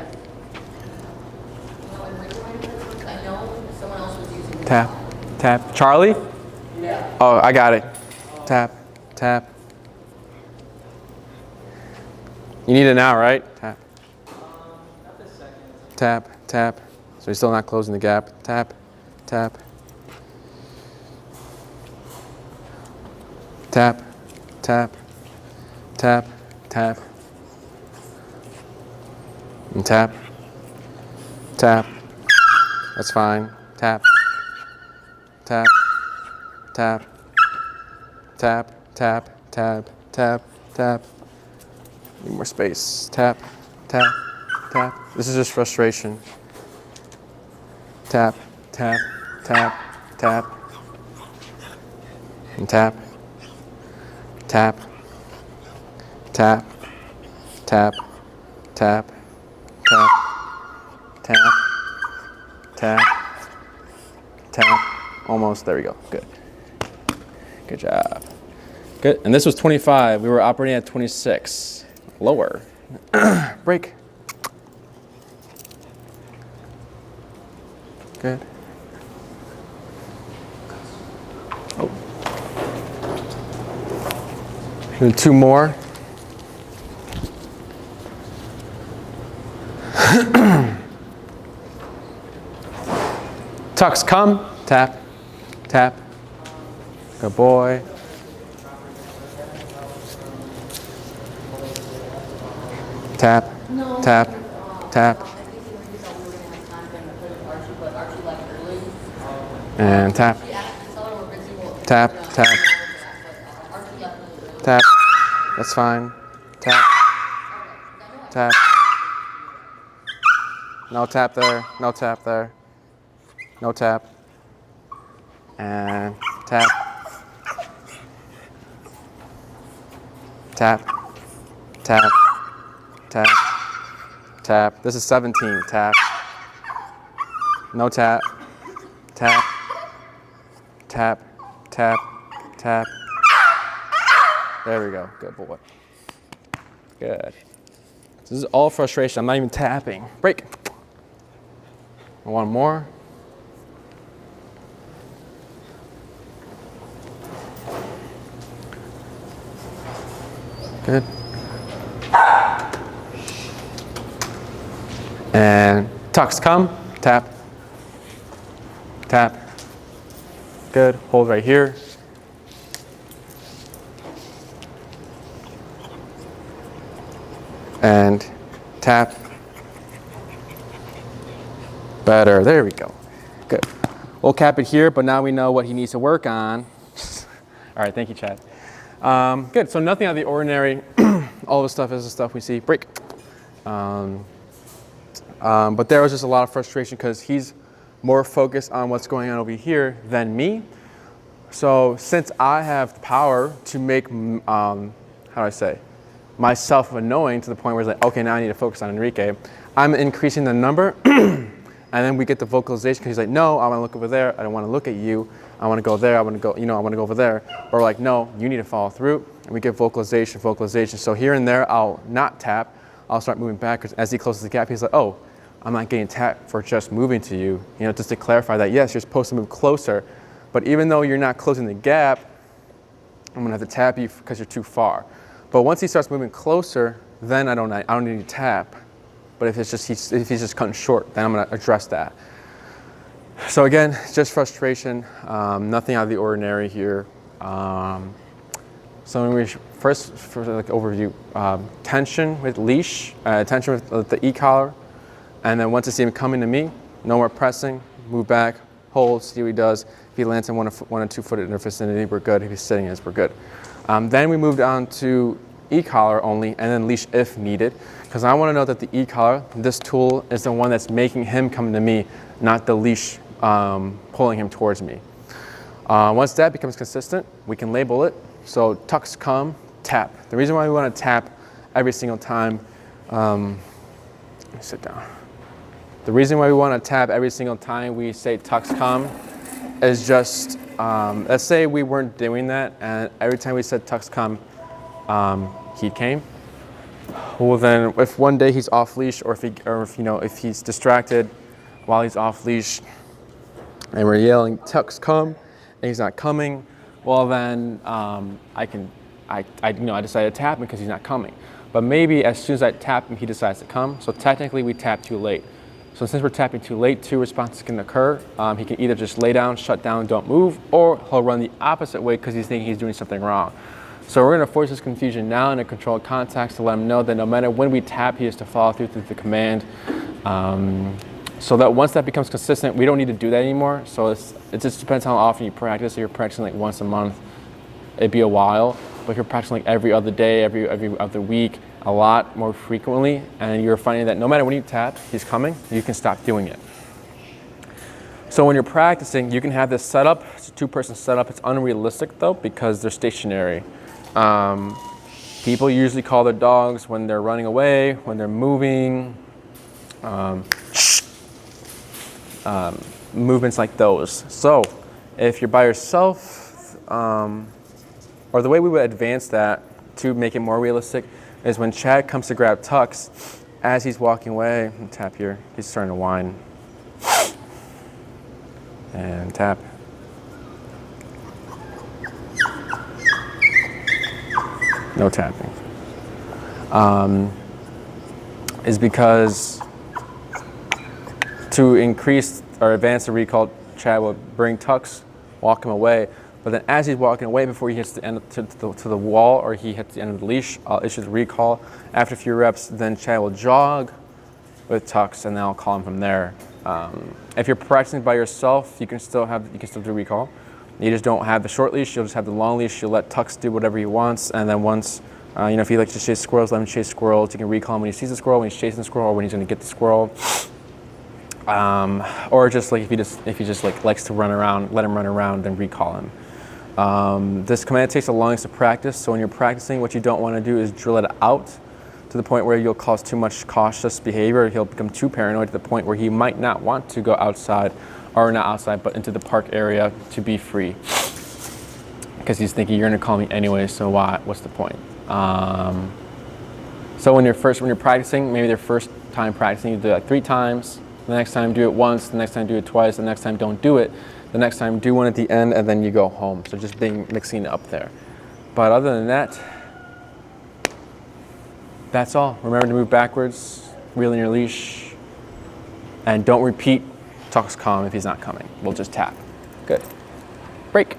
Tap, tap. Charlie? Yeah. Oh, I got it. Tap, tap. You need it now, right? Tap. Not this second. Tap, tap. So you're still not closing the gap. Tap, tap. Tap, tap, tap, tap. And tap, tap. That's fine. Tap, tap, tap, tap, tap, tap, tap, tap. Need more space. Tap, tap, tap. This is just frustration. Tap, tap, tap, tap. And tap, tap, tap, tap, tap, tap, tap, tap, tap. Almost, there we go, good. Good job. Good, and this was 25. We were operating at 26. Lower. Break. Good. Oh. And 2 more. Tucks come, tap, tap. Good boy. Tap, tap, tap. And tap, tap, tap, tap. That's fine. Tap, tap. No tap there, no tap there. No tap. And tap. Tap, tap, tap, tap. This is 17, tap. No tap, tap, tap, tap, tap. There we go, good boy. Good. This is all frustration, I'm not even tapping. Break. One more. Good. And tucks come, tap, tap. Good, hold right here. And tap. Better, there we go. Good. We'll cap it here, but now we know what he needs to work on. All right, thank you, Chad. Good, so nothing out of the ordinary. All the stuff is the stuff we see. Break. But there was just a lot of frustration because he's more focused on what's going on over here than me. So since I have the power to make, how do I say, myself annoying to the point where it's like, okay, now I need to focus on Enrique, I'm increasing the number. And then we get the vocalization because he's like, no, I want to look over there. I don't want to look at you. I want to go there. I want to go, I want to go over there. But we're like, no, you need to follow through. And we get vocalization, vocalization. So here and there, I'll not tap. I'll start moving backwards. As he closes the gap, he's like, oh, I'm not getting tapped for just moving to you. You know, just to clarify that, yes, you're supposed to move closer, but even though you're not closing the gap, I'm gonna have to tap you because you're too far. But once he starts moving closer, then I don't need to tap. But if he's just cutting short, then I'm gonna address that. So again, just frustration, nothing out of the ordinary here. So when we first, for like overview, tension with leash, tension with the e-collar, and then once I see him coming to me, no more pressing, move back, hold, see what he does. If he lands in 1 or 2 foot in the vicinity, we're good. If he's sitting in, we're good. Then we moved on to e-collar only, and then leash if needed, because I want to know that the e-collar, this tool, is the one that's making him come to me, not the leash pulling him towards me. Once that becomes consistent, we can label it. So tucks come, tap. The reason why we want to tap every single time, let me sit down. The reason why we want to tap every single time we say tucks come is just, let's say we weren't doing that, and every time we said tucks come, he came. Well then, if one day he's off leash, or if he's distracted while he's off leash, and we're yelling tucks come, and he's not coming, well then I decide to tap him because he's not coming. But maybe as soon as I tap him, he decides to come. So technically we tap too late. So since we're tapping too late, 2 responses can occur. He can either just lay down, shut down, don't move, or he'll run the opposite way because he's thinking he's doing something wrong. So we're going to force his confusion now in a controlled context to let him know that no matter when we tap, he has to follow through the command. So that once that becomes consistent, we don't need to do that anymore. So it just depends how often you practice. If you're practicing like once a month, it'd be a while. But if you're practicing like every other day, every other week, a lot more frequently, and you're finding that no matter when you tap, he's coming, you can stop doing it. So when you're practicing, you can have this setup. It's a 2-person setup. It's unrealistic though because they're stationary. People usually call their dogs when they're running away, when they're moving. Movements like those. So if you're by yourself, or the way we would advance that to make it more realistic is when Chad comes to grab tucks, as he's walking away, and tap here, he's starting to whine. And tap. No tapping. Is because to increase or advance the recall, Chad will bring tucks, walk him away. But then as he's walking away, before he hits the end to the wall or he hits the end of the leash, I'll issue the recall. After a few reps, then Chad will jog with tucks, and then I'll call him from there. If you're practicing by yourself, you can still do recall. You just don't have the short leash. You'll just have the long leash. You'll let tucks do whatever he wants, and then once if he likes to chase squirrels, let him chase squirrels. You can recall him when he sees the squirrel, when he's chasing the squirrel, or when he's going to get the squirrel. Or just like if he just like likes to run around, let him run around, then recall him. This command takes the longest to practice, so when you're practicing, what you don't want to do is drill it out to the point where you'll cause too much cautious behavior. He'll become too paranoid to the point where he might not want to go outside, or not outside, but into the park area to be free. Because he's thinking, you're going to call me anyway, so what's the point? So when you're practicing, maybe their first time practicing, you do it like 3 times. The next time do it once, the next time do it twice, the next time don't do it. The next time do one at the end, and then you go home. So just mixing it up there. But other than that, that's all. Remember to move backwards, reel in your leash, and don't repeat tucks calm if he's not coming. We'll just tap. Good. Break.